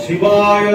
शिवाय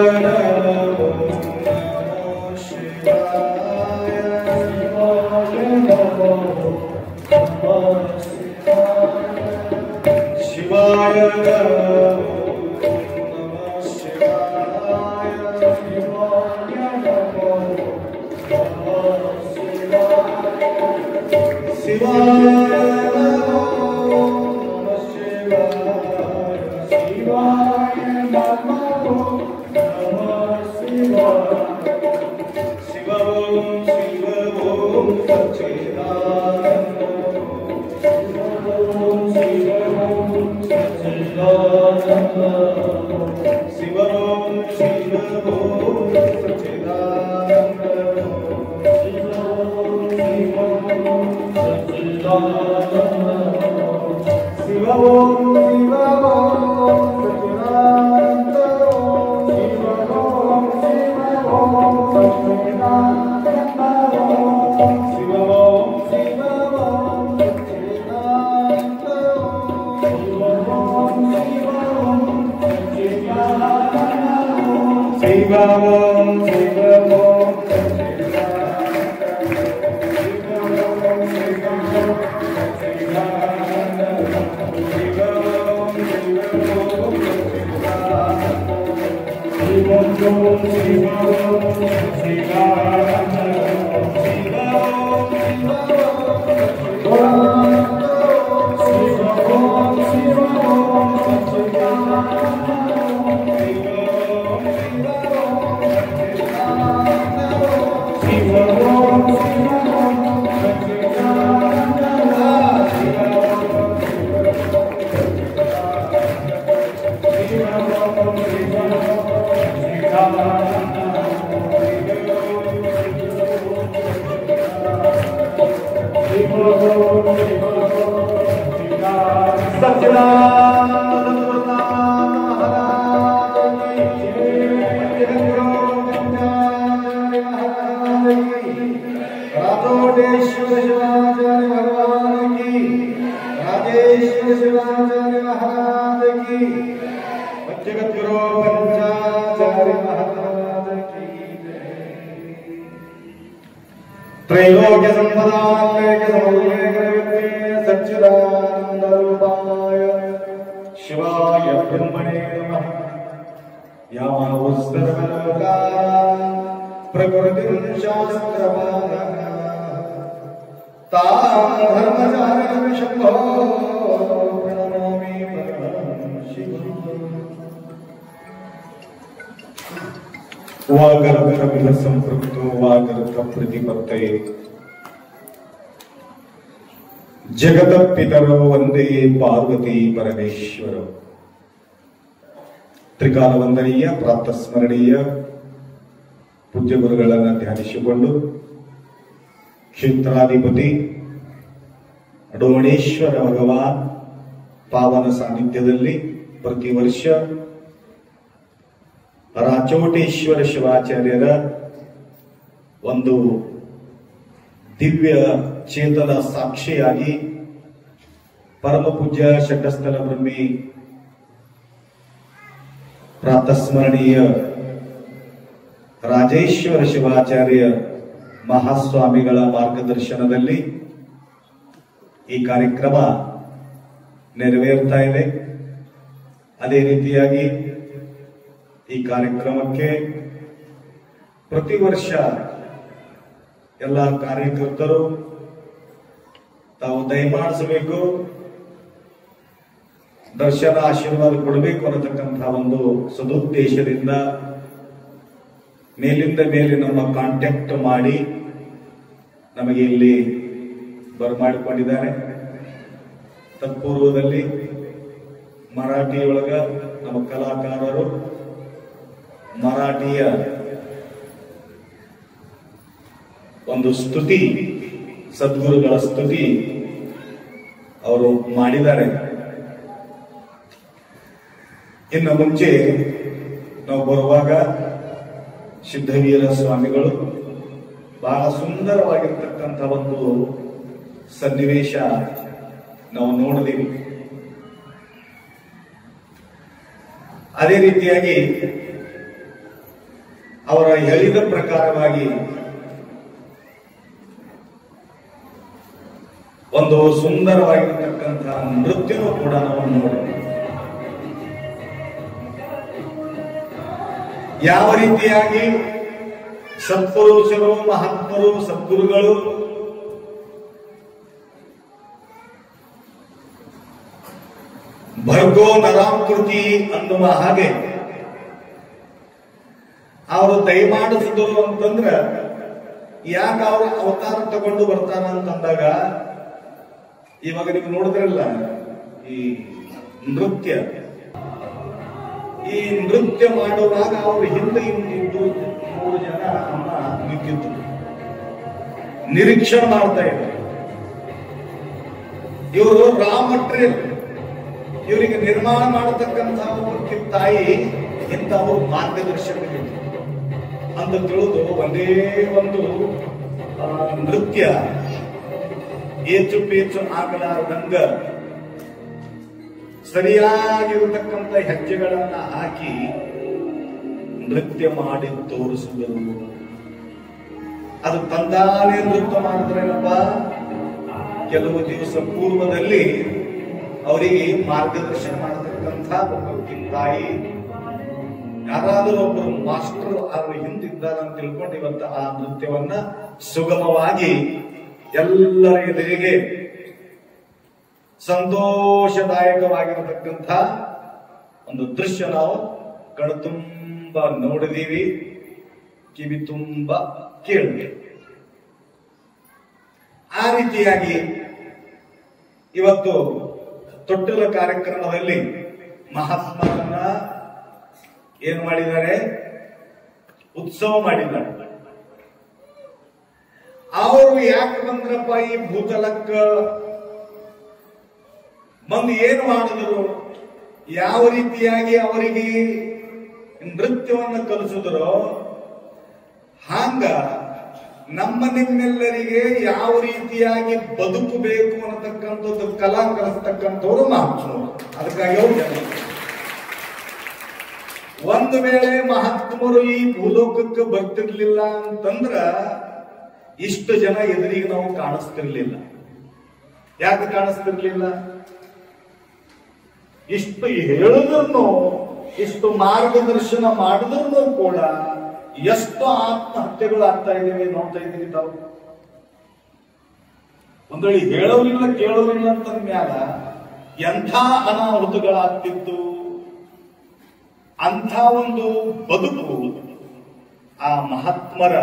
त्रैलोक्य संपदान्वेक समौल्येकविद्ये सच्चिदानन्दरूपाय शिवाय ब्रह्मणे नमः। यावोस्तरलोकान् प्रकृतिं शास्त्रपालः तां धर्मचारिणं शम्भो प्रणमामि परमं शिवम्। वागर्भमिह संपृक्तो वागर्भ प्रतिपत्तये जगतपितरो वंदे पार्वती परमेश्वरौ। ತ್ರಿಕಾಲ ವಂದನೀಯ ಪ್ರಾತಸ್ಮರಣೀಯ ಪೂಜ್ಯ ಗುರುಗಳನ್ನು ಧ್ಯಾನಿಸಿಕೊಂಡು ಕ್ಷೇತ್ರಾಧಿಪತಿ ಅಡೋಣೇಶ್ವರ ಭಗವಾನ್ ಪಾವನ ಸಾನ್ನಿಧ್ಯದಲ್ಲಿ ಪ್ರತಿ ವರ್ಷ ರಾಚೋಟೇಶ್ವರ ಶಿವಾಚಾರ್ಯರ ಒಂದು ದಿವ್ಯ ಚೇತನ ಸಾಕ್ಷಿಯಾಗಿ ಪರಮ ಪೂಜ್ಯ ಷಡ್ಸ್ಥಲ ಬ್ರಹ್ಮಿ ಪ್ರಾತಸ್ಮರಣೀಯ ರಾಜೇಶ್ವರ ಶಿವಾಚಾರ್ಯ ಮಹಾಸ್ವಾಮಿಗಳ ಮಾರ್ಗದರ್ಶನದಲ್ಲಿ ಈ ಕಾರ್ಯಕ್ರಮ ನೆರವೇರ್ತಾ ಇದೆ. ಅದೇ ರೀತಿಯಾಗಿ ಈ ಕಾರ್ಯಕ್ರಮಕ್ಕೆ ಪ್ರತಿ ವರ್ಷ ಎಲ್ಲ ಕಾರ್ಯಕರ್ತರು ತಾವು ದಯಮಾಡಿಸಬೇಕು, ದರ್ಶನ ಆಶೀರ್ವಾದ ಕೊಡಬೇಕು ಅನ್ನತಕ್ಕಂತಹ ಒಂದು ಸದುದ್ದೇಶದಿಂದ ಮೇಲಿಂದ ಮೇಲೆ ನಮ್ಮ ಕಾಂಟ್ಯಾಕ್ಟ್ ಮಾಡಿ ನಮಗೆ ಇಲ್ಲಿ ಬರಮಾಡಿಕೊಂಡಿದ್ದಾರೆ. ತತ್ಪೂರ್ವದಲ್ಲಿ ಮರಾಠಿಯೊಳಗ ನಮ್ಮ ಕಲಾಕಾರರು ಮರಾಠಿಯ ಒಂದು ಸ್ತುತಿ, ಸದ್ಗುರುಗಳ ಸ್ತುತಿ ಅವರು ಮಾಡಿದ್ದಾರೆ. ಇನ್ನು ಮುಂಚೆ ನಾವು ಬರುವಾಗ ಸಿದ್ಧವೀರ ಸ್ವಾಮಿಗಳು ಬಹಳ ಸುಂದರವಾಗಿರ್ತಕ್ಕಂಥ ಒಂದು ಸನ್ನಿವೇಶ ನಾವು ನೋಡಿದೀವಿ. ಅದೇ ರೀತಿಯಾಗಿ ಅವರ ಹೇಳಿದ ಪ್ರಕಾರವಾಗಿ ಒಂದು ಸುಂದರವಾಗಿರ್ತಕ್ಕಂತಹ ನೃತ್ಯವೂ ಕೂಡ ನಾವು ನೋಡಿದ್ವಿ. ಯಾವ ರೀತಿಯಾಗಿ ಸತ್ಪುರುಷರು, ಮಹಾತ್ಮರು, ಸದ್ಗುರುಗಳು ಭರ್ಗೋ ನರಾಕೃತಿ ಅನ್ನುವ ಹಾಗೆ ಅವರು ದಯಮಾಡಿಸಿದರು ಅಂತಂದ್ರ, ಯಾಕೆ ಅವರು ಅವತಾರ ತಗೊಂಡು ಬರ್ತಾರ ಅಂತಂದಾಗ, ಇವಾಗ ನೀವು ನೋಡಿದ್ರಲ್ಲ ಈ ನೃತ್ಯ ಮಾಡುವಾಗ ಅವ್ರ ಹಿಂದೆ ಇದ್ದು 3 ಜನ ಅಮ್ಮ ನಿಂತಿದ್ರು, ನಿರೀಕ್ಷಣೆ ಮಾಡ್ತಾ ಇದ್ರು. ಇವರು ರಾ ಮಟೀರಿಯಲ್, ಇವರಿಗೆ ನಿರ್ಮಾಣ ಮಾಡತಕ್ಕಂಥ ತಾಯಿ ಇಂಥವರು ಮಾರ್ಗದರ್ಶಕರು ಅಂತ ತಿಳಿದು ಒಂದೇ ಒಂದು ನೃತ್ಯ ಏಚು ಪೇಚು ಆಗಲಾರ್ದಂಗ ಸರಿಯಾಗಿರತಕ್ಕಂಥ ಹೆಜ್ಜೆಗಳನ್ನ ಹಾಕಿ ನೃತ್ಯ ಮಾಡಿ ತೋರಿಸುವುದು. ಅದು ತಂದಾನೆ ನೃತ್ಯ ಮಾಡಿದ್ರೇನಪ್ಪ, ಕೆಲವು ದಿವಸ ಪೂರ್ವದಲ್ಲಿ ಅವರಿಗೆ ಮಾರ್ಗದರ್ಶನ ಮಾಡತಕ್ಕಂಥ ಒಬ್ಬ ತಾಯಿ, ಯಾರಾದರೂ ಒಬ್ಬರು ಮಾಸ್ಟರ್ ಅವ್ರ ಹಿಂದಿದ್ದಾರೆ ಅಂತ ತಿಳ್ಕೊಂಡು ಇವತ್ತು ಆ ನೃತ್ಯವನ್ನ ಸುಗಮವಾಗಿ ಎಲ್ಲರ ಎದುರಿಗೆ ಸಂತೋಷದಾಯಕವಾಗಿರತಕ್ಕಂಥ ಒಂದು ದೃಶ್ಯ ನಾವು ಕಣ್ತುಂಬ ನೋಡಿದೀವಿ, ಕಿವಿ ತುಂಬ ಕೇಳಿದೀವಿ. ಆ ರೀತಿಯಾಗಿ ಇವತ್ತು ತೊಟ್ಟಿಲ ಕಾರ್ಯಕ್ರಮದಲ್ಲಿ ಮಹಾತ್ಮರನ್ನ ಏನು ಮಾಡಿದ್ದಾರೆ, ಉತ್ಸವ ಮಾಡಿದ್ದಾರೆ. ಅವರು ಯಾಕೆ ಬಂದ್ರಪ್ಪ ಈ ಭೂತಲಕ್ಕ, ಬಂದು ಏನು ಮಾಡಿದ್ರು, ಯಾವ ರೀತಿಯಾಗಿ ಅವರಿಗೆ ನೃತ್ಯವನ್ನು ಕಲಿಸಿದ್ರು, ಹಾಂಗ ನಮ್ಮ ನಿಮ್ಮೆಲ್ಲರಿಗೆ ಯಾವ ರೀತಿಯಾಗಿ ಬದುಕಬೇಕು ಅನ್ನತಕ್ಕಂಥದ್ದು ಕಲಾ ಕಲಿಸ್ತಕ್ಕಂಥವ್ರು ಮಹಾತ್ಮರು. ಅದಕ್ಕಾಗಿ ಅವರು ಒಂದು ವೇಳೆ ಮಹಾತ್ಮರು ಈ ಭೂಲೋಕಕ್ಕೆ ಬರ್ತಿರ್ಲಿಲ್ಲ ಅಂತಂದ್ರ ಇಷ್ಟು ಜನ ಎದುರಿಗೆ ನಾವು ಕಾಣಿಸ್ತಿರ್ಲಿಲ್ಲ. ಯಾಕೆ ಕಾಣಿಸ್ತಿರ್ಲಿಲ್ಲ? ಇಷ್ಟು ಹೇಳಿದ್ರು, ಇಷ್ಟು ಮಾರ್ಗದರ್ಶನ ಮಾಡಿದ್ರು ಕೂಡ ಎಷ್ಟು ಆತ್ಮಹತ್ಯೆಗಳು ಆಗ್ತಾ ಇದ್ದೇವೆ ನೋಡ್ತಾ ಇದ್ದೀವಿ ತಾವು. ಒಂದ್ ವೇಳೆ ಹೇಳೋರಿಲ್ಲ ಕೇಳೋರಿಲ್ಲ ಅಂತಂದ ಮ್ಯಾಲ ಎಂಥ ಅನಾಹುತಗಳಾಗ್ತಿತ್ತು. ಅಂಥ ಒಂದು ಬದುಕು ಆ ಮಹಾತ್ಮರ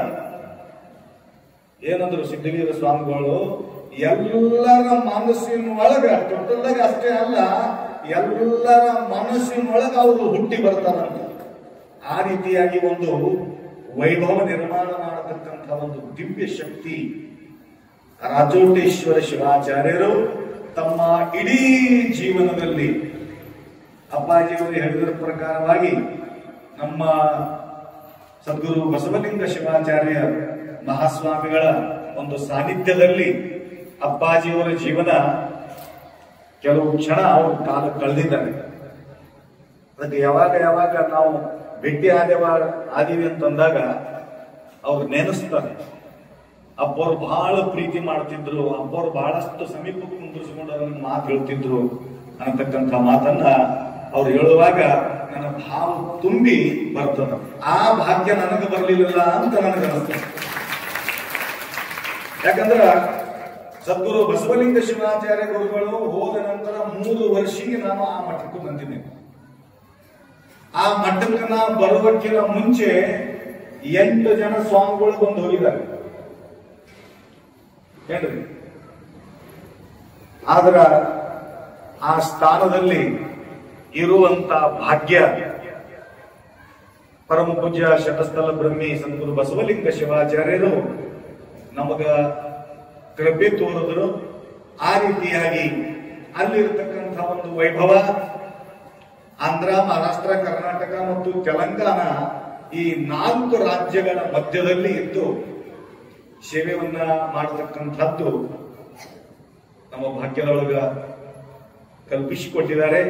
ಏನಂದ್ರು ಸಿದ್ಧವೀರ ಸ್ವಾಮಿಗಳು, ಎಲ್ಲರ ಮನಸ್ಸಿನೊಳಗ, ತೊಟ್ಟಲ್ದಾಗ ಅಷ್ಟೇ ಅಲ್ಲ, ಎಲ್ಲರ ಮನಸ್ಸಿನೊಳಗ ಅವರು ಹುಟ್ಟಿ ಬರ್ತಾರಂತ. ಆ ರೀತಿಯಾಗಿ ಒಂದು ವೈಭವ ನಿರ್ಮಾಣ ಮಾಡತಕ್ಕಂಥ ಒಂದು ದಿವ್ಯ ಶಕ್ತಿ ರಾಜೋಟೇಶ್ವರ ಶಿವಾಚಾರ್ಯರು ತಮ್ಮ ಇಡೀ ಜೀವನದಲ್ಲಿ ಅಪ್ಪಾಜಿಯವರು ಹೇಳಿದ ಪ್ರಕಾರವಾಗಿ ನಮ್ಮ ಸದ್ಗುರು ಬಸವಲಿಂಗ ಶಿವಾಚಾರ್ಯ ಮಹಾಸ್ವಾಮಿಗಳ ಒಂದು ಸಾನ್ನಿಧ್ಯದಲ್ಲಿ ಅಪ್ಪಾಜಿಯವರ ಜೀವನ ಕೆಲವು ಕ್ಷಣ ಅವರು ಕಾಲ ಕಳೆದಿದ್ದಾರೆ. ಅದಕ್ಕೆ ಯಾವಾಗ ನಾವು ಭೇಟಿ ಆದೀವಿ ಅಂತಂದಾಗ ಅವ್ರು ನೆನೆಸ್ತಾರೆ. ಅಪ್ಪವ್ರು ಬಹಳ ಪ್ರೀತಿ ಮಾಡ್ತಿದ್ರು, ಅಪ್ಪವ್ರು ಬಹಳಷ್ಟು ಸಮೀಪಕ್ಕೆ ಕುಂದಿರಿಸಿಕೊಂಡು ಅವ್ರಿಗೆ ಮಾತು ಹೇಳ್ತಿದ್ರು ಅನ್ನತಕ್ಕಂಥ ಮಾತನ್ನ ಅವ್ರು ಹೇಳುವಾಗ ನನ್ನ ಭಾವ ತುಂಬಿ ಬರ್ತದ. ಆ ಭಾಗ್ಯ ನನಗೆ ಬರ್ಲಿಲ್ಲ ಅಂತ ನನಗೆ ಅನಿಸ್ತದೆ. ಯಾಕಂದ್ರ ಸದ್ಗುರು ಬಸವಲಿಂಗ ಶಿವಾಚಾರ್ಯ ಗುರುಗಳು ಹೋದ ನಂತರ 3 ವರ್ಷಕ್ಕೆ ನಾನು ಆ ಮಠಕ್ಕೆ ಬಂದಿದ್ದೇನೆ. ಆ ಮಠಕ್ಕೆ ನಾ ಬರುವಕ್ಕಿಂತ ಮುಂಚೆ 8 ಜನ ಸ್ವಾಮಿಗಳು ಬಂದು ಹೋಗಿದ್ದಾರೆ ಹೇಳ್ರಿ. ಆದ್ರ ಆ ಸ್ಥಾನದಲ್ಲಿ ಇರುವಂತ ಭಾಗ್ಯ ಪರಮ ಪೂಜ್ಯ ಶತಸ್ಥಲ ಬ್ರಹ್ಮಿ ಸದ್ಗುರು ಬಸವಲಿಂಗ ಶಿವಾಚಾರ್ಯರು ನಮಗ ಕೃಪೆ ತೋರಿದ್ರು. ಆ ರೀತಿಯಾಗಿ ಅಲ್ಲಿರತಕ್ಕಂಥ ಒಂದು ವೈಭವ ಆಂಧ್ರ, ಮಹಾರಾಷ್ಟ್ರ, ಕರ್ನಾಟಕ ಮತ್ತು ತೆಲಂಗಾಣ ಈ 4 ರಾಜ್ಯಗಳ ಮಧ್ಯದಲ್ಲಿ ಇದ್ದು ಸೇವೆಯನ್ನ ಮಾಡತಕ್ಕಂಥದ್ದು ನಮ್ಮ ಭಾಗ್ಯದೊಳಗ ಕಲ್ಪಿಸಿಕೊಟ್ಟಿದ್ದಾರೆ.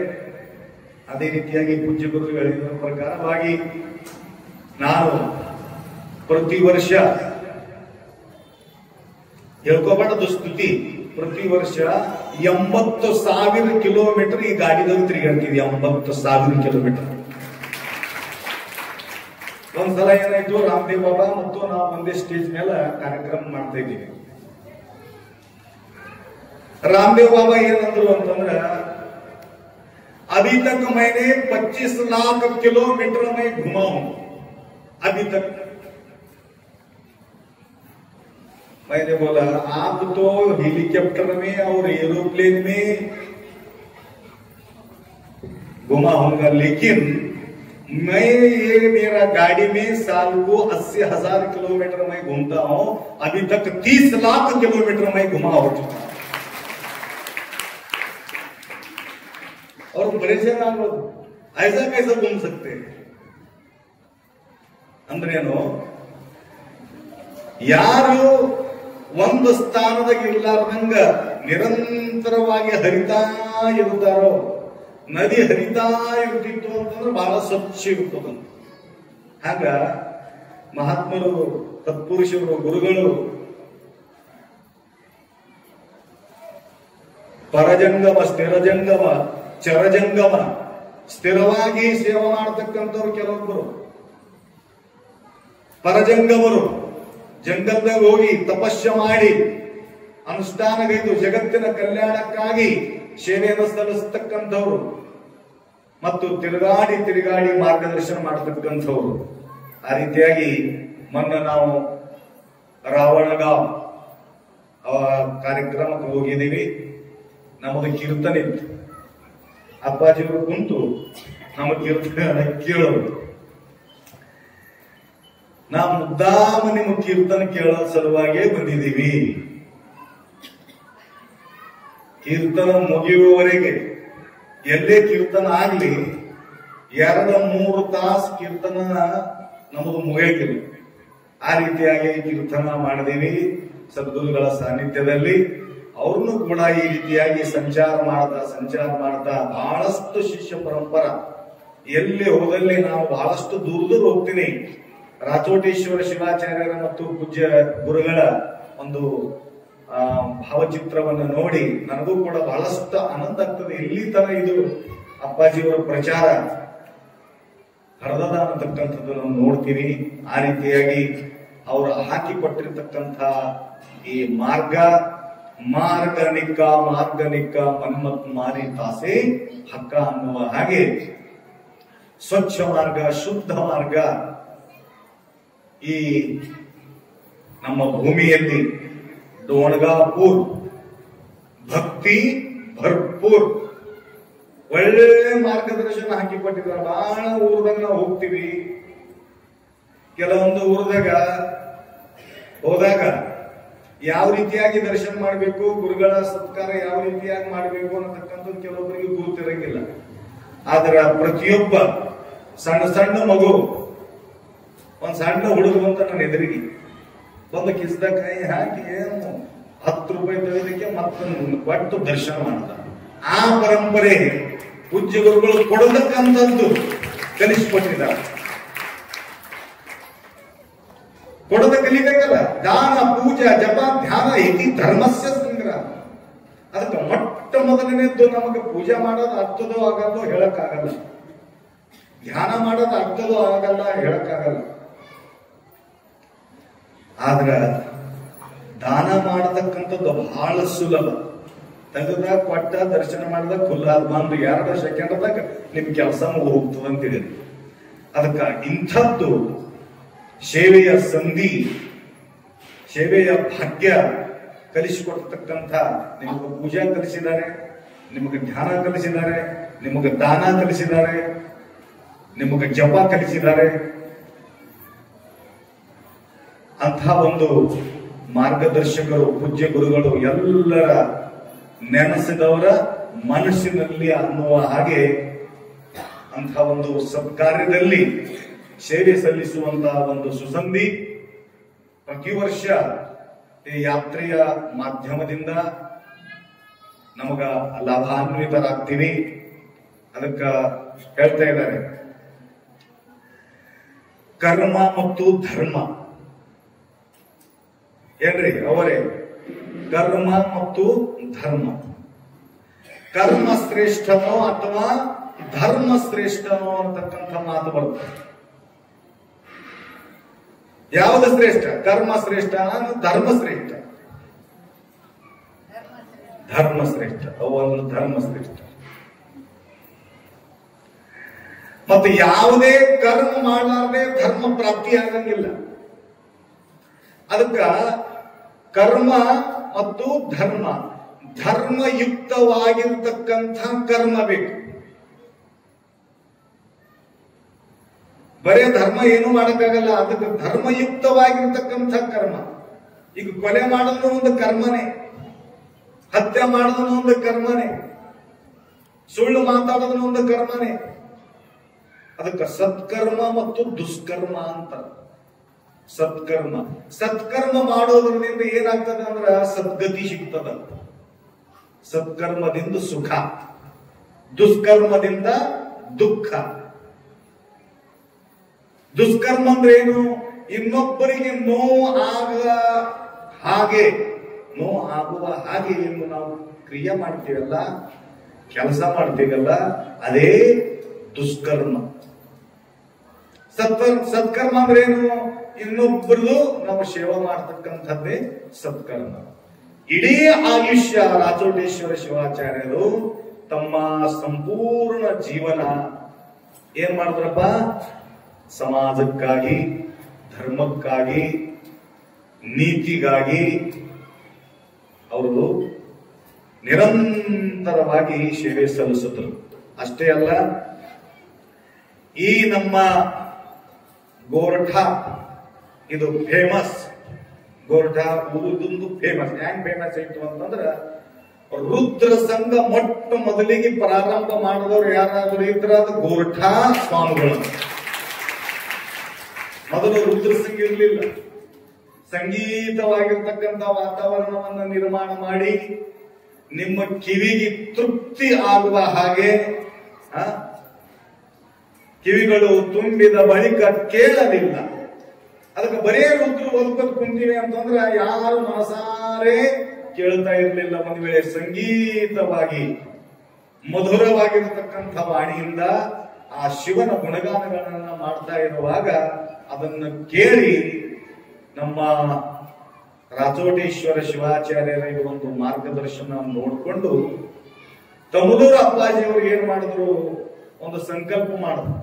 ಅದೇ ರೀತಿಯಾಗಿ ಪೂಜ್ಯ ಗುರುಗಳು ಹೇಳಿದ ಪ್ರಕಾರವಾಗಿ ನಾನು ಪ್ರತಿ ವರ್ಷ ಹೇಳ್ಕೋಬಾರ್ದು ಸ್ತುತಿ, ಪ್ರತಿ ವರ್ಷ 80,000 ಕಿಲೋಮೀಟರ್ ಈ ಗಾಡಿದಲ್ಲಿ ತಿರುಗಾಡ್ತೀವಿ. 80,000 ಕಿಲೋಮೀಟರ್. ಒಂದ್ಸಲ ಏನಾಯ್ತು, ರಾಮದೇವ್ ಬಾಬಾ ಮತ್ತು ನಾವು ಒಂದೇ ಸ್ಟೇಜ್ ಮೇಲೆ ಕಾರ್ಯಕ್ರಮ ಮಾಡ್ತಾ ಇದ್ದೀವಿ. रामदेव बाबा ಏನಂದ್ರು ಅಂತಂದ್ರೆ अभी तक मैंने 25 लाख किलोमीटर में घुमा हूं, अभी तक। मैंने बोला आप तो हेलीकॉप्टर में और एरोप्लेन में घुमा होगा, लेकिन मैं ये मेरा गाड़ी में साल को 80,000 किलोमीटर में घूमता हूं, अभी तक 30 लाख किलोमीटर में घुमा हो चुका। और परेशान आप लोग ऐसा कैसे घूम सकते हैं अंद्रेनो, ಯಾರು ಒಂದು ಸ್ಥಾನದಾಗ ಇರ್ಲಾರ್ದಂಗ ನಿರಂತರವಾಗಿ ಹರಿತಾ ಇರ್ತಾರೋ, ನದಿ ಹರಿತಾ ಇರ್ತಿತ್ತು ಅಂತಂದ್ರೆ ಬಹಳ ಸ್ವಚ್ಛ ಇರ್ತದ. ಹಾಗ ಮಹಾತ್ಮರು, ತತ್ಪುರುಷರು, ಗುರುಗಳು ಪರಜಂಗಮ, ಸ್ಥಿರಜಂಗಮ, ಚರಜಂಗಮ ಸ್ಥಿರವಾಗಿ ಸೇವೆ ಮಾಡತಕ್ಕಂಥವ್ರು ಕೆಲವೊಬ್ಬರು. ಪರಜಂಗಮರು ಜಂಗಲ್ದಾಗ ಹೋಗಿ ತಪಸ್ಸು ಮಾಡಿ ಅನುಷ್ಠಾನಗೈದು ಜಗತ್ತಿನ ಕಲ್ಯಾಣಕ್ಕಾಗಿ ಸೇವೆಯನ್ನು ಸಲ್ಲಿಸತಕ್ಕಂಥವ್ರು ಮತ್ತು ತಿರುಗಾಡಿ ತಿರುಗಾಡಿ ಮಾರ್ಗದರ್ಶನ ಮಾಡತಕ್ಕಂಥವ್ರು. ಆ ರೀತಿಯಾಗಿ ಮೊನ್ನೆ ನಾವು ರಾವಣಗಾಂವ್ ಕಾರ್ಯಕ್ರಮಕ್ಕೆ ಹೋಗಿದ್ದೀವಿ. ನಮ್ಮದು ಕೀರ್ತನೆ ಇತ್ತು. ಅಪ್ಪಾಜಿಯವರು ಕುಂತು ನಮ್ಮ ಕೀರ್ತನೆ ಕೇಳೋರು. ನಾವು ಮುದ್ದಾಮ ನಿಮ್ಮ ಕೀರ್ತನೆ ಕೇಳೋ ಸಲುವಾಗೇ ಬಂದಿದ್ದೀವಿ. ಕೀರ್ತನ ಮುಗಿಯುವವರೆಗೆ ಎಲ್ಲೇ ಕೀರ್ತನ ಆಗ್ಲಿ 2-3 ತಾಸು ಕೀರ್ತನ ನಮ್ಮದು ಮುಗಿಯಕಿಲ್ಲ. ಆ ರೀತಿಯಾಗಿ ಕೀರ್ತನ ಮಾಡಿದೀವಿ ಸದ್ಗುರುಗಳ ಸಾನ್ನಿಧ್ಯದಲ್ಲಿ. ಅವ್ರನ್ನು ಕೂಡ ಈ ರೀತಿಯಾಗಿ ಸಂಚಾರ ಮಾಡ್ತಾ ಬಹಳಷ್ಟು ಶಿಷ್ಯ ಪರಂಪರ ಎಲ್ಲಿ ಹೋದಲ್ಲಿ ನಾವು ಬಹಳಷ್ಟು ದೂರ ಹೋಗ್ತೀನಿ. ರಾಚೋಟೇಶ್ವರ ಶಿವಾಚಾರ್ಯರ ಮತ್ತು ಪೂಜ್ಯ ಗುರುಗಳ ಒಂದು ಭಾವಚಿತ್ರವನ್ನು ನೋಡಿ ನನಗೂ ಕೂಡ ಬಹಳಷ್ಟು ಆನಂದ ಆಗ್ತದೆ. ಇಲ್ಲಿ ತರ ಇದು ಅಪ್ಪಾಜಿಯವರ ಪ್ರಚಾರ ಹರದದ ಅನ್ನತಕ್ಕಂಥದ್ದು ನಾವು ನೋಡ್ತೀವಿ. ಆ ರೀತಿಯಾಗಿ ಅವರು ಹಾಕಿಕೊಟ್ಟಿರ್ತಕ್ಕಂಥ ಈ ಮಾರ್ಗನಿಕ ಮನ್ಮತ್ ಮಾರಿ ತಾಸೆ ಹಕ್ಕ ಅನ್ನುವ ಹಾಗೆ ಸ್ವಚ್ಛ ಮಾರ್ಗ, ಶುದ್ಧ ಮಾರ್ಗ ಈ ನಮ್ಮ ಭೂಮಿಯಲ್ಲಿ ಡೋಣಗಾಪುರ್ ಭಕ್ತಿ ಭರ್ಪೂರ್ ಒಳ್ಳೆ ಮಾರ್ಗದರ್ಶನ ಹಾಕಿಕೊಟ್ಟಿದ್ದಾರೆ. ಬಹಳ ಊರದಾಗ ನಾವು ಹೋಗ್ತೀವಿ. ಕೆಲವೊಂದು ಊರದಾಗ ಹೋದಾಗ ಯಾವ ರೀತಿಯಾಗಿ ದರ್ಶನ ಮಾಡಬೇಕು, ಗುರುಗಳ ಸತ್ಕಾರ ಯಾವ ರೀತಿಯಾಗಿ ಮಾಡಬೇಕು ಅನ್ನತಕ್ಕಂಥದ್ದು ಕೆಲವೊಬ್ಬರಿಗೆ ಗುರುತಿರಂಗಿಲ್ಲ. ಆದ್ರ ಪ್ರತಿಯೊಬ್ಬ ಸಣ್ಣ ಮಗು, ಒಂದ್ ಸಣ್ಣ ಹುಡುಗ ಬಂತ ನನ್ನ ಎದುರಿಗೆ ಬಂದು ಕಿಸ್ದ ಕೈ ಹಾಕಿ 10 ರೂಪಾಯಿ ತೆಗೆದಕ್ಕೆ ಮತ್ತೊಂದು ಕೊಟ್ಟು ದರ್ಶನ ಮಾಡ್ದ. ಆ ಪರಂಪರೆ ಪೂಜ್ಯ ಗುರುಗಳು ಕೊಡತಕ್ಕಂಥದ್ದು ಕಲಿಸಿಕೊಟ್ಟಿದ್ದಾರೆ. ಕೊಡದ ಕಲಿಬೇಕಲ್ಲ. ದಾನ, ಪೂಜಾ, ಜಪ, ಧ್ಯಾನ ಇತಿ ಧರ್ಮಸ್ಯ ಸಂಗ್ರಹ. ಅದಕ್ಕೆ ಮೊಟ್ಟ ಮೊದಲನೇದ್ದು ನಮಗೆ ಪೂಜೆ ಮಾಡೋದು ಆಗ್ತದೋ ಆಗಲ್ಲೋ ಹೇಳಕ್ಕಾಗಲ್ಲ. ಧ್ಯಾನ ಮಾಡೋದು ಆಗ್ತದೋ ಆಗಲ್ಲ ಹೇಳಕ್ಕಾಗಲ್ಲ. ಆದ್ರ ದಾನ ಮಾಡತಕ್ಕಂಥದ್ದು ಬಹಳ ಸುಲಭ. ತೆಗೆದ ಕೊಟ್ಟ ದರ್ಶನ ಮಾಡಿದ ಖುಲ್ಲಾದ ಬಂದು 2 ಸೆಕೆಂಡ್ದಾಗ ನಿಮ್ ಕೆಲಸ ಹೋಗ್ತದಂತಿದೆ. ಅದಕ್ಕ ಇಂಥದ್ದು ಸೇವೆಯ ಸಂಧಿ, ಸೇವೆಯ ಭಾಗ್ಯ ಕಲಿಸಿಕೊಡ್ತಕ್ಕಂಥ ನಿಮಗೆ ಪೂಜಾ ಕಲಿಸಿದ್ದಾರೆ, ನಿಮಗೆ ಧ್ಯಾನ ಕಲಿಸಿದ್ದಾರೆ, ನಿಮಗೆ ದಾನ ಕಲಿಸಿದ್ದಾರೆ, ನಿಮಗೆ ಜಪ ಕಲಿಸಿದ್ದಾರೆ. ಅಂಥ ಒಂದು ಮಾರ್ಗದರ್ಶಕರು ಪೂಜ್ಯ ಗುರುಗಳು ಎಲ್ಲರ ನೆನೆಸಿದವರ ಮನಸ್ಸಿನಲ್ಲಿ ಅನ್ನುವ ಹಾಗೆ ಅಂಥ ಒಂದು ಸತ್ಕಾರ್ಯದಲ್ಲಿ ಸೇವೆ ಸಲ್ಲಿಸುವಂತಹ ಒಂದು ಸುಸಂಧಿ ಪ್ರತಿ ವರ್ಷ ಈ ಯಾತ್ರೆಯ ಮಾಧ್ಯಮದಿಂದ ನಮಗ ಲಾಭಾನ್ವಿತರಾಗ್ತೀವಿ. ಅದಕ್ಕ ಹೇಳ್ತಾ ಇದ್ದಾರೆ, ಕರ್ಮ ಮತ್ತು ಧರ್ಮ. ಏನ್ರಿ ಅವರೇ, ಕರ್ಮ ಮತ್ತು ಧರ್ಮ. ಕರ್ಮ ಶ್ರೇಷ್ಠನೋ ಅಥವಾ ಧರ್ಮ ಶ್ರೇಷ್ಠನೋ ಅಂತಕ್ಕಂಥ ಮಾತು ಬರುತ್ತೆ. ಯಾವುದು ಶ್ರೇಷ್ಠ? ಕರ್ಮ ಶ್ರೇಷ್ಠ, ಧರ್ಮ ಶ್ರೇಷ್ಠ? ಧರ್ಮ ಶ್ರೇಷ್ಠ. ಅವನ್ನು ಧರ್ಮ ಶ್ರೇಷ್ಠ. ಮತ್ತೆ ಯಾವುದೇ ಕರ್ಮ ಮಾಡಲಾರದೆ ಧರ್ಮ ಪ್ರಾಪ್ತಿ ಆಗಂಗಿಲ್ಲ. ಅದಕ್ಕ ಕರ್ಮ ಮತ್ತು ಧರ್ಮ, ಧರ್ಮಯುಕ್ತವಾಗಿರ್ತಕ್ಕಂಥ ಕರ್ಮ ಬೇಕು. ಬರೇ ಧರ್ಮ ಏನು ಮಾಡಕ್ಕಾಗಲ್ಲ, ಅದಕ್ಕೆ ಧರ್ಮಯುಕ್ತವಾಗಿರ್ತಕ್ಕಂಥ ಕರ್ಮ. ಈಗ ಕೊಲೆ ಮಾಡೋದು ಒಂದು ಕರ್ಮನೇ, ಹತ್ಯೆ ಮಾಡೋದು ಒಂದು ಕರ್ಮನೇ, ಸುಳ್ಳು ಮಾತಾಡೋದು ಒಂದು ಕರ್ಮನೇ. ಅದಕ್ಕೆ ಸತ್ಕರ್ಮ ಮತ್ತು ದುಷ್ಕರ್ಮ ಅಂತ. ಸತ್ಕರ್ಮ ಮಾಡೋದ್ರಿಂದ ಏನಾಗ್ತದೆ ಅಂದ್ರ ಸದ್ಗತಿ ಸಿಗ್ತದ. ಸತ್ಕರ್ಮದಿಂದ ಸುಖ, ದುಷ್ಕರ್ಮದಿಂದ ದುಃಖ. ದುಷ್ಕರ್ಮ ಅಂದ್ರೆ ಏನು? ಇನ್ನೊಬ್ಬರಿಗೆ ನೋವು ಆಗುವ ಹಾಗೆ ಏನು ನಾವು ಕ್ರಿಯೆ ಮಾಡ್ತೀವಲ್ಲ, ಕೆಲಸ ಮಾಡ್ತೀವಲ್ಲ, ಅದೇ ದುಷ್ಕರ್ಮ. ಸತ್ಕರ್ಮ ಅಂದ್ರೆ ಏನು? ಇನ್ನೊಬ್ಬರದು ನಾವು ಸೇವೆ ಮಾಡ್ತಕ್ಕಂಥದ್ದೇ ಸತ್ಕರ್ಮ. ಇಡೀ ಆಯುಷ್ಯ ರಾಚೋಟೇಶ್ವರ ಶಿವಾಚಾರ್ಯರು ತಮ್ಮ ಸಂಪೂರ್ಣ ಜೀವನ ಏನ್ ಮಾಡಿದ್ರಪ್ಪ? ಸಮಾಜಕ್ಕಾಗಿ, ಧರ್ಮಕ್ಕಾಗಿ, ನೀತಿಗಾಗಿ ಅವರು ನಿರಂತರವಾಗಿ ಸೇವೆ ಸಲ್ಲಿಸಿದ್ರು. ಅಷ್ಟೇ ಅಲ್ಲ, ಈ ನಮ್ಮ ಗೋರಠ ಇದು ಫೇಮಸ್. ಗೋರಠ ಊರದೊಂದು ಫೇಮಸ್. ಹ್ಯಾಂಗ್ ಫೇಮಸ್ ಆಯ್ತು ಅಂತಂದ್ರ, ರುದ್ರ ಸಂಘ ಮೊಟ್ಟ ಮೊದಲಿಗೆ ಪ್ರಾರಂಭ ಮಾಡಿದವರು ಯಾರಾದರೂ ಇದ್ರ ಅದು ಗೋರಠ ಸ್ವಾಮಿಗಳು. ಮೊದಲು ರುದ್ರ ಸಂಘ ಇರಲಿಲ್ಲ. ಸಂಗೀತವಾಗಿರ್ತಕ್ಕಂಥ ವಾತಾವರಣವನ್ನು ನಿರ್ಮಾಣ ಮಾಡಿ ನಿಮ್ಮ ಕಿವಿಗೆ ತೃಪ್ತಿ ಆಗುವ ಹಾಗೆ, ಕಿವಿಗಳು ತುಂಬಿದ ಬಳಿಕ ಕೇಳಲಿಲ್ಲ. ಅದಕ್ಕೆ ಬರೇ ರುದ್ರ ಓದ್ಕೊತ್ ಕುಂತೀವಿ ಅಂತಂದ್ರೆ ಯಾರು ಮನಸಾರೆ ಕೇಳ್ತಾ ಇರಲಿಲ್ಲ. ಒಂದು ವೇಳೆ ಸಂಗೀತವಾಗಿ ಮಧುರವಾಗಿರತಕ್ಕಂಥ ವಾಣಿಯಿಂದ ಆ ಶಿವನ ಗುಣಗಾನಗಳನ್ನ ಮಾಡ್ತಾ ಇರುವಾಗ ಅದನ್ನು ಕೇಳಿ ನಮ್ಮ ರಾಚೋಟೇಶ್ವರ ಶಿವಾಚಾರ್ಯರ ಒಂದು ಮಾರ್ಗದರ್ಶನ ನೋಡಿಕೊಂಡು ತಮದೂರ ಅಪ್ಪಾಜಿಯವರು ಏನ್ ಮಾಡಿದ್ರು? ಒಂದು ಸಂಕಲ್ಪ ಮಾಡಿದ್ರು.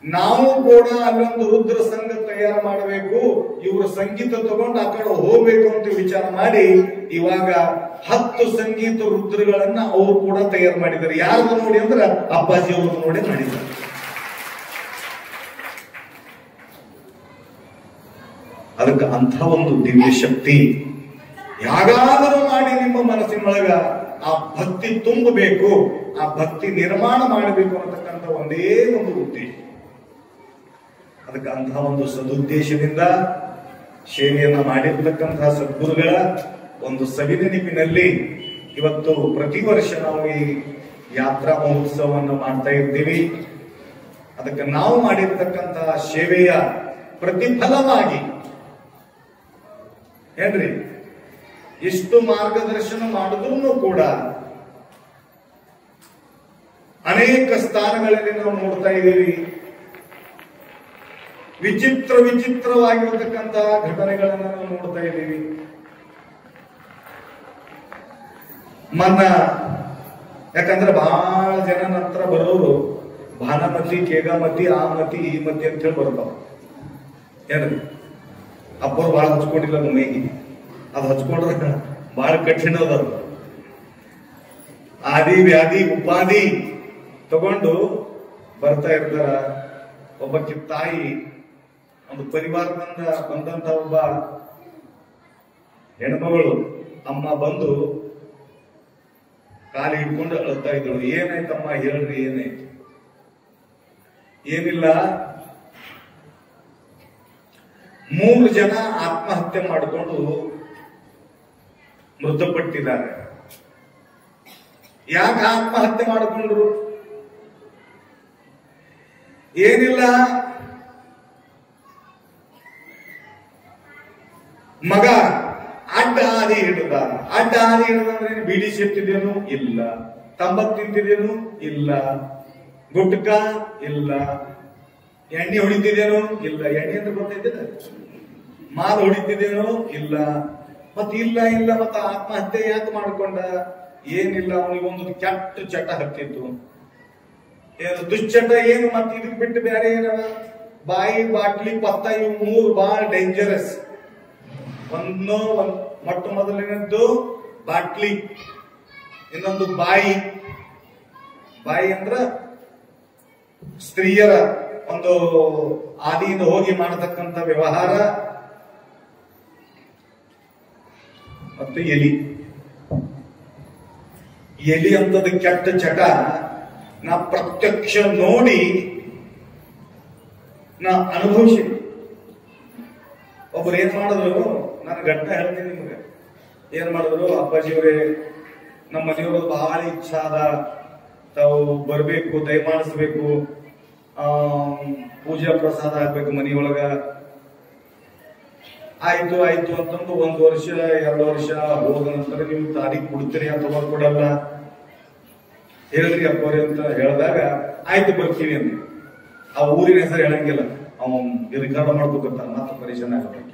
ನಾವು ಕೂಡ ಅಲ್ಲೊಂದು ರುದ್ರ ಸಂಘ ತಯಾರು ಮಾಡಬೇಕು, ಇವರು ಸಂಗೀತ ತಗೊಂಡು ಆ ಕಡೆ ಹೋಗ್ಬೇಕು ಅಂತ ವಿಚಾರ ಮಾಡಿ ಇವಾಗ 10 ಸಂಗೀತ ರುದ್ರಗಳನ್ನ ಅವರು ಕೂಡ ತಯಾರು ಮಾಡಿದ್ದಾರೆ. ಯಾರ್ದು ನೋಡಿ ಅಂದ್ರೆ ಅಪ್ಪಾಜಿ ಅವ್ರದ್ದು ನೋಡಿ ಮಾಡಿದ್ದಾರೆ. ಅದಕ್ಕೆ ಅಂಥ ಒಂದು ದಿವ್ಯ ಶಕ್ತಿ ಯಾಗಾದರೂ ಮಾಡಿ ನಿಮ್ಮ ಮನಸ್ಸಿನೊಳಗ ಆ ಭಕ್ತಿ ತುಂಬಬೇಕು, ಆ ಭಕ್ತಿ ನಿರ್ಮಾಣ ಮಾಡಬೇಕು ಅನ್ನತಕ್ಕಂಥ ಒಂದೇ ಒಂದು ಉದ್ದೇಶ. ಅದಕ್ಕೆ ಅಂತಹ ಒಂದು ಸದುದ್ದೇಶದಿಂದ ಸೇವೆಯನ್ನ ಮಾಡಿರ್ತಕ್ಕಂತಹ ಸದ್ಗುರುಗಳ ಒಂದು ಸವಿನೆನಪಿನಲ್ಲಿ ಇವತ್ತು ಪ್ರತಿ ವರ್ಷ ನಾವು ಈ ಯಾತ್ರಾ ಮಹೋತ್ಸವವನ್ನು ಮಾಡ್ತಾ ಇರ್ತೀವಿ. ಅದಕ್ಕೆ ನಾವು ಮಾಡಿರ್ತಕ್ಕಂತಹ ಸೇವೆಯ ಪ್ರತಿಫಲವಾಗಿ ಏನ್ರಿ, ಇಷ್ಟು ಮಾರ್ಗದರ್ಶನ ಮಾಡಿದ್ರು ಕೂಡ ಅನೇಕ ಸ್ಥಾನಗಳಲ್ಲಿ ನಾವು ನೋಡ್ತಾ ಇದ್ದೀವಿ. ವಿಚಿತ್ರವಾಗಿರತಕ್ಕಂತಹ ಘಟನೆಗಳನ್ನು ನಾವು ನೋಡ್ತಾ ಇದ್ದೀವಿ. ಯಾಕಂದ್ರೆ ಬಹಳ ಜನ ನಂತರ ಬರೋರು ಭಾನಮತಿ, ಕೇಗಾಮತಿ, ಆ ಮತಿ, ಈ ಮತಿ ಅಂತ ಹೇಳಿ ಬರ್ತಾವ. ಏನ್ರಿ, ಅಪ್ಪರು ಬಹಳ ಹಚ್ಕೊಂಡಿಲ್ಲ ಮೈಗೆ. ಅದು ಹಚ್ಕೊಂಡ್ರೆ ಬಹಳ ಕಠಿಣ ಅದ. ಆದಿ ವ್ಯಾಧಿ ಉಪಾಧಿ ತಗೊಂಡು ಬರ್ತಾ ಇರ್ತಾರ. ಒಬ್ಬಕ್ಕೆ ತಾಯಿ ಒಂದು ಪರಿವಾರದಿಂದ ಬಂದಂತ ಒಬ್ಬ ಹೆಣ್ಮಗಳು ಅಮ್ಮ ಬಂದು ಕಾಲಿ ಹಿಡ್ಕೊಂಡು ಅಳ್ತಾ ಇದ್ದಳು. ಏನಾಯ್ತಮ್ಮ ಹೇಳ್ರಿ, ಏನಾಯ್ತು? ಏನಿಲ್ಲ, 3 ಜನ ಆತ್ಮಹತ್ಯೆ ಮಾಡಿಕೊಂಡು ಮೃತಪಟ್ಟಿದ್ದಾರೆ. ಯಾಕೆ ಆತ್ಮಹತ್ಯೆ ಮಾಡಿಕೊಂಡ್ರು? ಏನಿಲ್ಲ, ಮಗ ಅಡ್ಡ ಹಾದಿ ಹಿಡಿದ. ಅಡ್ಡ ಹಾದಿ ಹಿಡಿದಂದ್ರೆ ಬೀಡಿ ಸೇರ್ತಿದ್ದೇನು? ಇಲ್ಲ. ತಂಬಾಕು ತಿಂತಿದ್ದೇನು? ಇಲ್ಲ. ಗುಟ್ಕ? ಇಲ್ಲ. ಎಣ್ಣೆ ಹೊಡಿತಿದ್ದೇನು? ಇಲ್ಲ. ಎಣ್ಣೆ ಅಂತ ಗೊತ್ತಿದ್ದೇನೆ. ಮಾಲ್ ಹೊಡಿತಿದ್ದೇನು? ಇಲ್ಲ. ಮತ್ತ ಇಲ್ಲ ಇಲ್ಲ ಮತ್ತ ಆತ್ಮಹತ್ಯೆ ಯಾಕೆ ಮಾಡ್ಕೊಂಡ? ಏನಿಲ್ಲ, ಅವನಿಗೊಂದು ಕೆಟ್ಟ ಚಟ ಹತ್ತಿತ್ತು. ಏನು ದುಶ್ಚಟ? ಏನು ಮತ್ತೆ ಇದಕ್ ಬಿಟ್ಟು ಬೇರೆ ಏನವ? ಬಾಯಿ, ಬಾಟ್ಲಿ, ಪತ್ತ, ಇವು ಮೂರು ಬಹಳ ಡೇಂಜರಸ್. ಮೊಟ್ಟ ಮೊದಲಿನದ್ದು ಬಾಟ್ಲಿ, ಇನ್ನೊಂದು ಬಾಯಿ. ಬಾಯಿ ಅಂದ್ರ ಸ್ತ್ರೀಯರ ಒಂದು ಆದಿಯಿಂದ ಹೋಗಿ ಮಾಡತಕ್ಕಂಥ ವ್ಯವಹಾರ. ಮತ್ತು ಎಲಿ. ಎಲಿ ಅಂತದ ಕೆಟ್ಟ ಚಟ ನಾ ಪ್ರತ್ಯಕ್ಷ ನೋಡಿ ನಾ ಅನುಭವಿಸಿ. ಒಬ್ರು ಏನ್ ಮಾಡಿದ್ರು, ನಾನು ಘಟನೆ ಹೇಳ್ತೀನಿ ನಿಮ್ಗೆ. ಏನ್ ಮಾಡಿದ್ರು, ಅಪ್ಪಾಜಿಯವರೇ ನಮ್ಮ ಮನೆಯವರು ಬಹಳ ಇಚ್ಛಾದ, ತಾವು ಬರ್ಬೇಕು, ದಯಮಾಡಿಸ್ಬೇಕು, ಪೂಜಾ ಪ್ರಸಾದ ಆಗ್ಬೇಕು ಮನೆಯೊಳಗ. ಆಯ್ತು ಆಯ್ತು ಅಂತಂದು 1 ವರ್ಷ 2 ವರ್ಷ ಹೋದ ನಂತರ ನೀವು ತಾರೀಖ್ ಕೊಡ್ತೀರಿ ಅಥವಾ ಕೊಡಲ್ಲ ಹೇಳ್ರಿ ಅಪ್ಪವ್ರಿ ಅಂತ ಹೇಳಿದಾಗ ಆಯ್ತು ಬರ್ತೀವಿ ಅಂತ. ಆ ಊರಿನ ಹೆಸರು ಹೇಳಂಗಿಲ್ಲ, ಅವನ್ ರಿಕಾರ್ಡ್ ಮಾಡ್ಕೋತಾನ, ಮಾತ್ರ ಪರಿಶೀಲನೆ ಆಗಬೇಕು.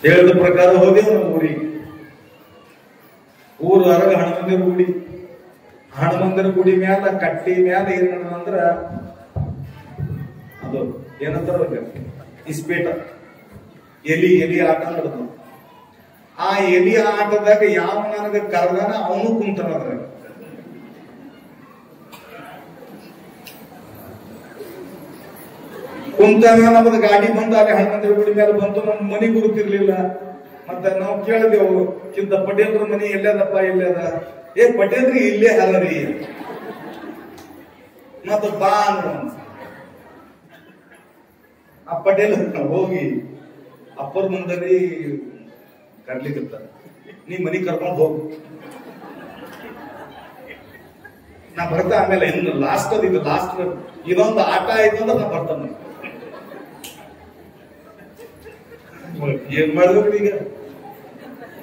ಹೇಳಿದ ಪ್ರಕಾರ ಹೋದೆವು ನಾವು ಊರಿಗೆ. ಊರು ಹೊರಗ ಹನುಮಂದಿರ ಗುಡಿ. ಹನುಮಂದಿರ ಗುಡಿ ಮ್ಯಾಲ ಕಟ್ಟಿ ಮ್ಯಾಲ ಏನ್ ಅಂದ್ರ ಅದು ಏನಂತಾರ ಇಸ್ಪೇಟ, ಎಲಿ ಆಟ ನಡೆದು. ಆ ಎಲಿ ಆಟದಾಗ ಯಾವ ನನಗ ಕರ್ದಾನ ಅವನು ಕುಂತಾನ. ಅದ್ರಾಗ ಕುಂತಾಗ ನಮ್ಮದು ಗಾಡಿ ಬಂದ ಅಲ್ಲಿ ಹನುಮಂದಿರ ಗುಡಿ ಮೇಲೆ ಬಂತು. ನಮ್ ಮನೆ ಗುರುತಿರ್ಲಿಲ್ಲ. ಮತ್ತೆ ನಾವು ಕೇಳಿದೆವು, ಕಿಂತ ಪಟೇಲ್ರ ಮನಿ ಎಲ್ಲದಪ್ಪ, ಎಲ್ಲದ? ಏ ಪಟೇಲ್ರಿ ಇಲ್ಲೇ ಹರರಿ. ಮತ್ತ ಬಾ ಅನ್ನು ಆ ಪಟೇಲ್ ಹೋಗಿ ಅಪ್ಪರ ಮುಂದಲ್ಲಿ ಕರ್ಲಿಕ್ಕತ್ತ, ನೀ ಮನಿ ಕರ್ಕೊಂಡು ಹೋಗು, ನಾ ಬರ್ತಾ. ಆಮೇಲೆ ಇನ್ನು ಲಾಸ್ಟ್ ಇದೊಂದು ಆಟ ಆಯ್ತು ಅಂದ್ರೆ ನಾ ಬರ್ತಾನೆ. ಏನ್ ಮಾಡ್ಬೇಕ್ರಿ ಈಗ?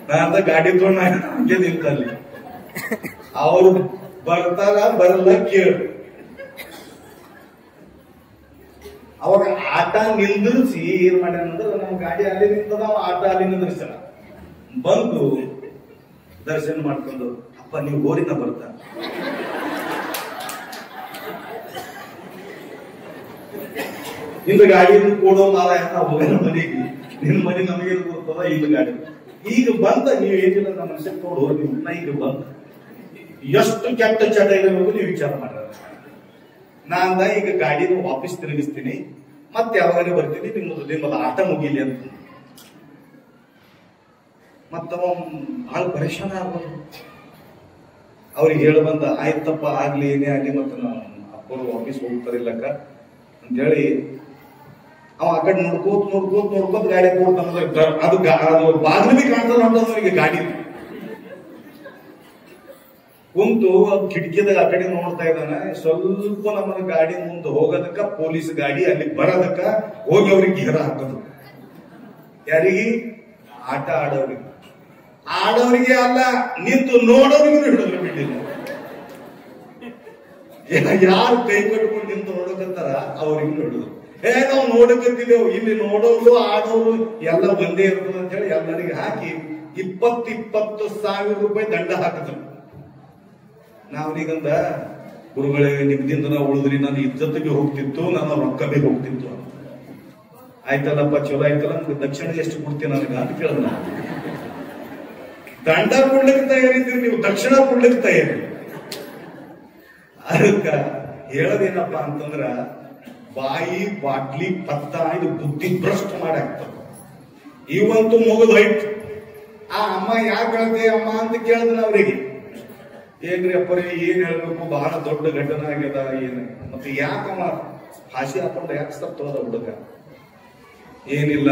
ನಾ ಅಂತ ಗಾಡಿ ತಗೊಂಡ ಹಂಗೆ ನಿಂತಲ್ಲಿ. ಅವ್ರು ಬರ್ತಾರ ಬರಲ್ಲ ಕೇಳು. ಅವಾಗ ಆಟ ನಿಂದ್ರಿಸಿ ಏನ್ ಮಾಡ್ಯಾನಂದ್ರೆ, ನಮ್ಮ ಗಾಡಿ ಅಲ್ಲಿ ನಿಂತದ, ಆಟ ಅಲ್ಲಿ ನಿಂದ್ರಿಸ್ತಾನ. ಬಂದು ದರ್ಶನ ಮಾಡ್ಕೊಂಡು, ಅಪ್ಪ ನೀವು ಗೋರಿನ ಬರ್ತಾ ಇಂದು ಗಾಡಿ ಕೊಡೋ ಮಾಲ ಹೋಗೋಣ ಮನೆಗೆ, ನಿನ್ ಮನೆ ನಮಗೆ ಬರ್ತದ. ಈಗ ಗಾಡಿ ಈಗ ಬಂದ, ನೀವು ಏನಿಲ್ಲ ನಮ್ಮ ಮನುಷ್ಯ ತೋಡು ಹೋಗಿ. ನಾ ಈಗ ಬಂದ ಎಷ್ಟು ಕೆಟ್ಟ ಚಟ ಇರಬೇಕು ನೀವು ವಿಚಾರ ಮಾಡ್ರ. ನಾಂದ ಈಗ ಗಾಡಿನ ವಾಪಸ್ ತಿರುಗಿಸ್ತೀನಿ, ಮತ್ತೆ ಯಾವಾಗಲೇ ಬರ್ತೀನಿ, ನಿಮ್ಮದು ಆಟ ಮುಗಿಲಿ ಅಂತ. ಮತ್ತವ ಬಹಳ ಪರೇಶಾನ ಆಗ್ಬೋದು. ಅವ್ರಿಗೆ ಹೇಳ ಬಂದ, ಆಯ್ತಪ್ಪ ಆಗ್ಲಿ ಏನೇ ಆಗ್ಲಿ, ಮತ್ತೆ ನಾವು ಅಪ್ಪರು ವಾಪಸ್ ಹೋಗ್ತಾರಿಲ್ಲಕ್ಕ ಅಂತೇಳಿ ಅವ ಆ ಕಡೆ ನೋಡ್ಕೋತ ಗಾಡಿ ಅದು ಬಾಗಿಲು ಬಿ ಕಾಣ್ತದ ಅವ್ರಿಗೆ. ಗಾಡಿ ಕುಂತು ಕಿಟಕಿದಾಗ ಆ ಕಡೆ ನೋಡ್ತಾ ಇದ್ದಾನೆ. ಸ್ವಲ್ಪ ನಮ್ಮ ಗಾಡಿ ಮುಂದೆ ಹೋಗೋದಕ್ಕ ಪೊಲೀಸ್ ಗಾಡಿ ಅಲ್ಲಿ ಬರೋದಕ್ಕ ಹೋಗಿ ಅವ್ರಿಗೆ ಘೇರ ಹಾಕೋದು. ಯಾರಿಗೆ? ಆಟ ಆಡೋರಿಗೆ ಅಲ್ಲ, ನಿಂತು ನೋಡೋರಿಗೂ ಹಿಡಿದ್ರು ಬಿಟ್ಟಿಲ್ಲ. ಯಾರು ಕೈ ಕಟ್ಕೊಂಡು ನಿಂತು ನೋಡಕತ್ತಾರ ಅವ್ರಿಗೂ ಹಿಡಿದ್ರು. ನಾವು ನೋಡಕತ್ತಿದ್ದೇವು, ಇಲ್ಲಿ ನೋಡೋರು ಆಡೋರು ಎಲ್ಲ ಒಂದೇ ಇರ್ತದೆ ಅಂತ ಹೇಳಿ ಎಲ್ಲರಿಗೆ ಹಾಕಿ 20,000 ರೂಪಾಯಿ ದಂಡ ಹಾಕಿದ್ರು. ನಾವೀಗಂದ, ಗುರುಗಳೇ ನಿಮ್ದಿಂದ ನಾವು ಉಳಿದ್ರಿ, ನನ್ನ ಇಜ್ಜತ್ತಿಗೆ ಹೋಗ್ತಿತ್ತು, ನನ್ನ ರೊಕ್ಕ ಬಿ ಹೋಗ್ತಿತ್ತು. ಆಯ್ತಲ್ಲಪ್ಪ, ಚಲೋ ಆಯ್ತಲ್ಲ, ನಮ್ಗೆ ದಕ್ಷಿಣ ಎಷ್ಟು ಕೊಡ್ತೀನಿ ನನಗ ಅಂತ ಕೇಳಿದ. ದಂಡ ಕೊಡ್ಲಿಕ್ಕೆ ತಯಾರಿದ್ದೀರಿ ನೀವು, ದಕ್ಷಿಣ ಕೊಡ್ಲಿಕ್ಕೆ ತಯಾರಿ. ಅದಕ್ಕ ಹೇಳೋದೇನಪ್ಪ ಅಂತಂದ್ರ, ಬಾಯಿ, ಬಾಟ್ಲಿ, ಪತ್ತ ಇದು ಬುದ್ಧಿ ಭ್ರಷ್ಟ ಮಾಡಾಕ್ತದ. ಇವಂತೂ ಮುಗಿದೋಯ್ತು. ಆ ಅಮ್ಮ ಯಾಕೆ ಹೇಳ್ದೆ ಅಮ್ಮ ಅಂತ ಕೇಳಿದ್ರೆ ಅವ್ರಿಗೆ, ಏನ್ರಿ ಅಪ್ಪರೇ ಏನ್ ಹೇಳ್ಬೇಕು, ಬಹಳ ದೊಡ್ಡ ಘಟನೆ ಆಗ್ಯದ. ಏನ್ ಮತ್ತೆ ಯಾಕಮ್ಮ ಹಾಸಿ ಹಾಕೊಂಡ ಯಾಕೆ ಸತ್ತೋದ ಹುಡುಗ? ಏನಿಲ್ಲ,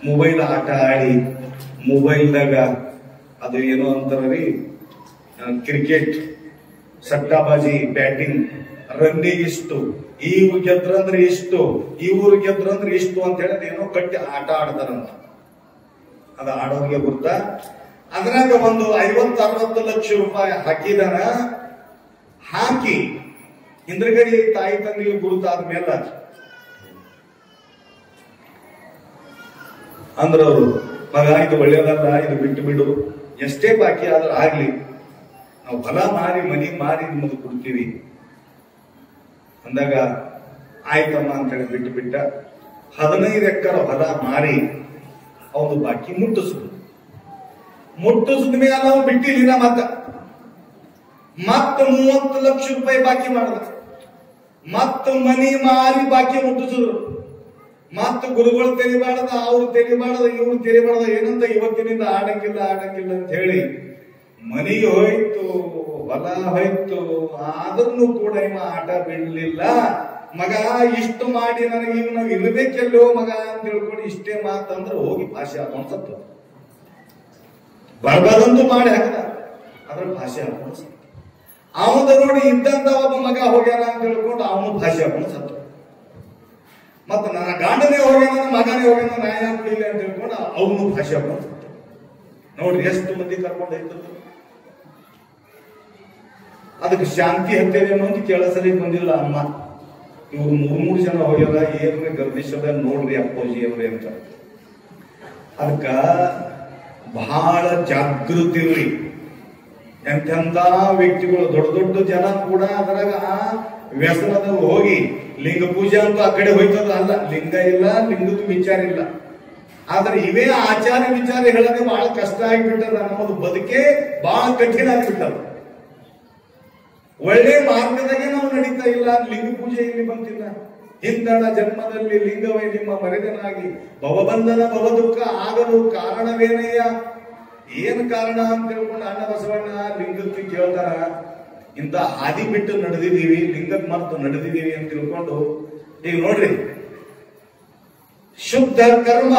ಮೊಬೈಲ್ ಆಟ ಆಡಿ ಮೊಬೈಲ್ದಾಗ ಅದು ಏನೋ ಅಂತಾರ್ರಿ, ಕ್ರಿಕೆಟ್, ಸಟ್ಟಾಬಾಜಿ, ಬ್ಯಾಟಿಂಗ್, ರನ್ನಿಂಗ್ ಇಷ್ಟು, ಈ ಊರ್ ಗೆದ್ರಂದ್ರೆ ಇಷ್ಟು, ಈ ಊರ್ ಗೆದ್ರಂದ್ರೆ ಇಷ್ಟು ಅಂತ ಹೇಳಿ ಏನೋ ಕಟ್ಟಿ ಆಟ ಆಡ್ತಾರಂತ. ಅದು ಆಡೋರಿಗೆ ಗುರ್ತ. ಅದ್ರಾಗ ಒಂದು 50-60 ಲಕ್ಷ ರೂಪಾಯಿ ಹಾಕಿದಾನ. ಹಾಕಿ ಹಿಂದ್ರಗಡೆ ತಾಯಿ ತಂದೆಗೆ ಗುರುತಾದ್ಮೇಲೆ ಅಂದ್ರವ್ರು, ಮಗ ಇದು ಒಳ್ಳೇದಲ್ಲ, ಇದು ಬಿಟ್ಟು ಬಿಡು, ಎಷ್ಟೇ ಬಾಕಿ ಆದ್ರೂ ಆಗ್ಲಿ, ನಾವು ಹೊಲ ಮಾರಿ ಮನಿ ಮಾರಿ ನಿಮಗೆ ಕೊಡ್ತೀವಿ ಅಂದಾಗ ಆಯ್ತಮ್ಮ ಅಂತ ಹೇಳಿ ಬಿಟ್ಟು ಬಿಟ್ಟ. 15 ಎಕರೆ ಹೊಲ ಮಾರಿ ಅವನು ಬಾಕಿ ಮುಟ್ಟಿಸಿದ ಮೇಲೆ ನಾವು ಬಿಟ್ಟಿಲ್ಲ. ಮತ್ತೆ 30 ಲಕ್ಷ ರೂಪಾಯಿ ಬಾಕಿ ಮಾಡಿದ. ಮತ್ತ ಮನಿ ಮಾರಿ ಬಾಕಿ ಮುಟ್ಟಿಸಿದ್ರು. ಮತ್ತ ಗುರುಗಳು ತೆರಿಬಾರ್ದ, ಅವ್ರು ತೆರಿಬಾರ್ದ, ಇವ್ರು ತೆರಿಬಾರ್ದ, ಏನಂತ ಇವತ್ತಿನಿಂದ ಆಡಂಗಿಲ್ಲ ಅಂತ ಹೇಳಿ ಮನೆಗೆ ಹೋಯ್ತು, ಹೊಲ ಹೋಯ್ತು. ಆದ್ರೂ ಕೂಡ ಇವ ಆಟ ಬಿಡ್ಲಿಲ್ಲ. ಮಗ ಇಷ್ಟು ಮಾಡಿ ನನಗೆ ಇವ್ ನಾವು ಇರ್ಬೇಕೆಲ್ಲೋ ಮಗ ಅಂತ ಹೇಳ್ಕೊಂಡು ಇಷ್ಟೇ ಮಾತಂದ್ರೆ ಹೋಗಿ ಭಾಷೆ ಹಾಕೊಂಡು ಸತ್ತು. ಬರ್ಬಾದಂತೂ ಮಾಡಿ ಹಾಕದ, ಅದ್ರ ಭಾಷೆ ಹಾಕೊಂಡು ಸತ್ತು. ಅವನ ನೋಡಿ ಇದ್ದಂತ ಒಬ್ಬ ಮಗ ಹೋಗ್ಯಾನ ಅಂತ ಹೇಳ್ಕೊಂಡು ಅವನು ಭಾಷೆ ಹಾಕೊಂಡು ಸತ್ತು. ಮತ್ತ ನನ್ನ ಗಂಡನೇ ಹೋಗ್ಯಾನ, ನನ್ನ ಮಗನೇ ಹೋಗ್ಯಾನ, ನಾ ಯಾಕೆ ಬಿಡಿಲ್ಲ ಅಂತ ಹೇಳ್ಕೊಂಡು ಅವನು ಭಾಷೆ ಹಾಕೊಂಡು ಸತ್ತು. ನೋಡ್ರಿ ಎಷ್ಟು ಮಂದಿ ಕರ್ಕೊಂಡು ಹೋಯ್ತದ್ದು. ಅದಕ್ಕೆ ಶಾಂತಿ ಹತ್ತೇನೇನೋ ಅಂತ ಕೇಳಸಲಿ ಬಂದಿಲ್ಲ ಅಮ್ಮ. ಇವ್ರು 3 ಜನ ಹೋಗ್ಯಾರ, ಏನ್ರಿ ಗರ್ದಿಸದ ನೋಡ್ರಿ ಅಪ್ಪಾಜಿ ಅವ್ರಿ ಅಂತ. ಅದಕ್ಕ ಬಹಳ ಜಾಗೃತಿ ಇರ್ರಿ. ಎಂತೆಂತ ವ್ಯಕ್ತಿಗಳು, ದೊಡ್ಡ ಜನ ಕೂಡ ಅದರಾಗ ವ್ಯಸನದಲ್ಲಿ ಹೋಗಿ ಲಿಂಗ ಪೂಜೆ ಅಂತೂ ಆ ಕಡೆ ಹೋಯ್ತದ ಅಲ್ಲ, ಲಿಂಗ ಇಲ್ಲ, ಲಿಂಗದ ವಿಚಾರ ಇಲ್ಲ. ಆದ್ರೆ ಇವೇ ಆಚಾರ ವಿಚಾರ ಹೇಳೋದೇ ಬಹಳ ಕಷ್ಟ ಆಗಿಬಿಟ್ಟದ. ನಮ್ಮದು ಬದುಕೆ ಬಹಳ ಕಠಿಣ ಆಗಿಬಿಟ್ಟದ. ಒಳ್ಳೆ ಮಾರ್ಗದಾಗೆ ನಾವು ನಡೀತಾ ಇಲ್ಲ. ಲಿಂಗ ಪೂಜೆ ಇಲ್ಲಿ ಬಂತಿಲ್ಲ. ಹಿಂದಣ ಜನ್ಮದಲ್ಲಿ ಲಿಂಗವೇ ನಿಮ್ಮ ಮರೆದನಾಗಿ ಭವಬಂಧನ ಭವ ದುಃಖ ಆಗಲು ಕಾರಣವೇನಯ್ಯ. ಏನ್ ಕಾರಣ ಅಂತ ಹೇಳ್ಕೊಂಡು ಅಣ್ಣ ಬಸವಣ್ಣ ಲಿಂಗಕ್ಕೆ ಕೇಳ್ತಾರ. ಇಂತ ಹಾದಿ ಬಿಟ್ಟು ನಡೆದಿದ್ದೀವಿ, ಲಿಂಗಕ್ಕೆ ಮರ್ತು ನಡೆದಿದ್ದೀವಿ ಅಂತ ತಿಳ್ಕೊಂಡು. ಈಗ ನೋಡ್ರಿ, ಶುದ್ಧ ಕರ್ಮ,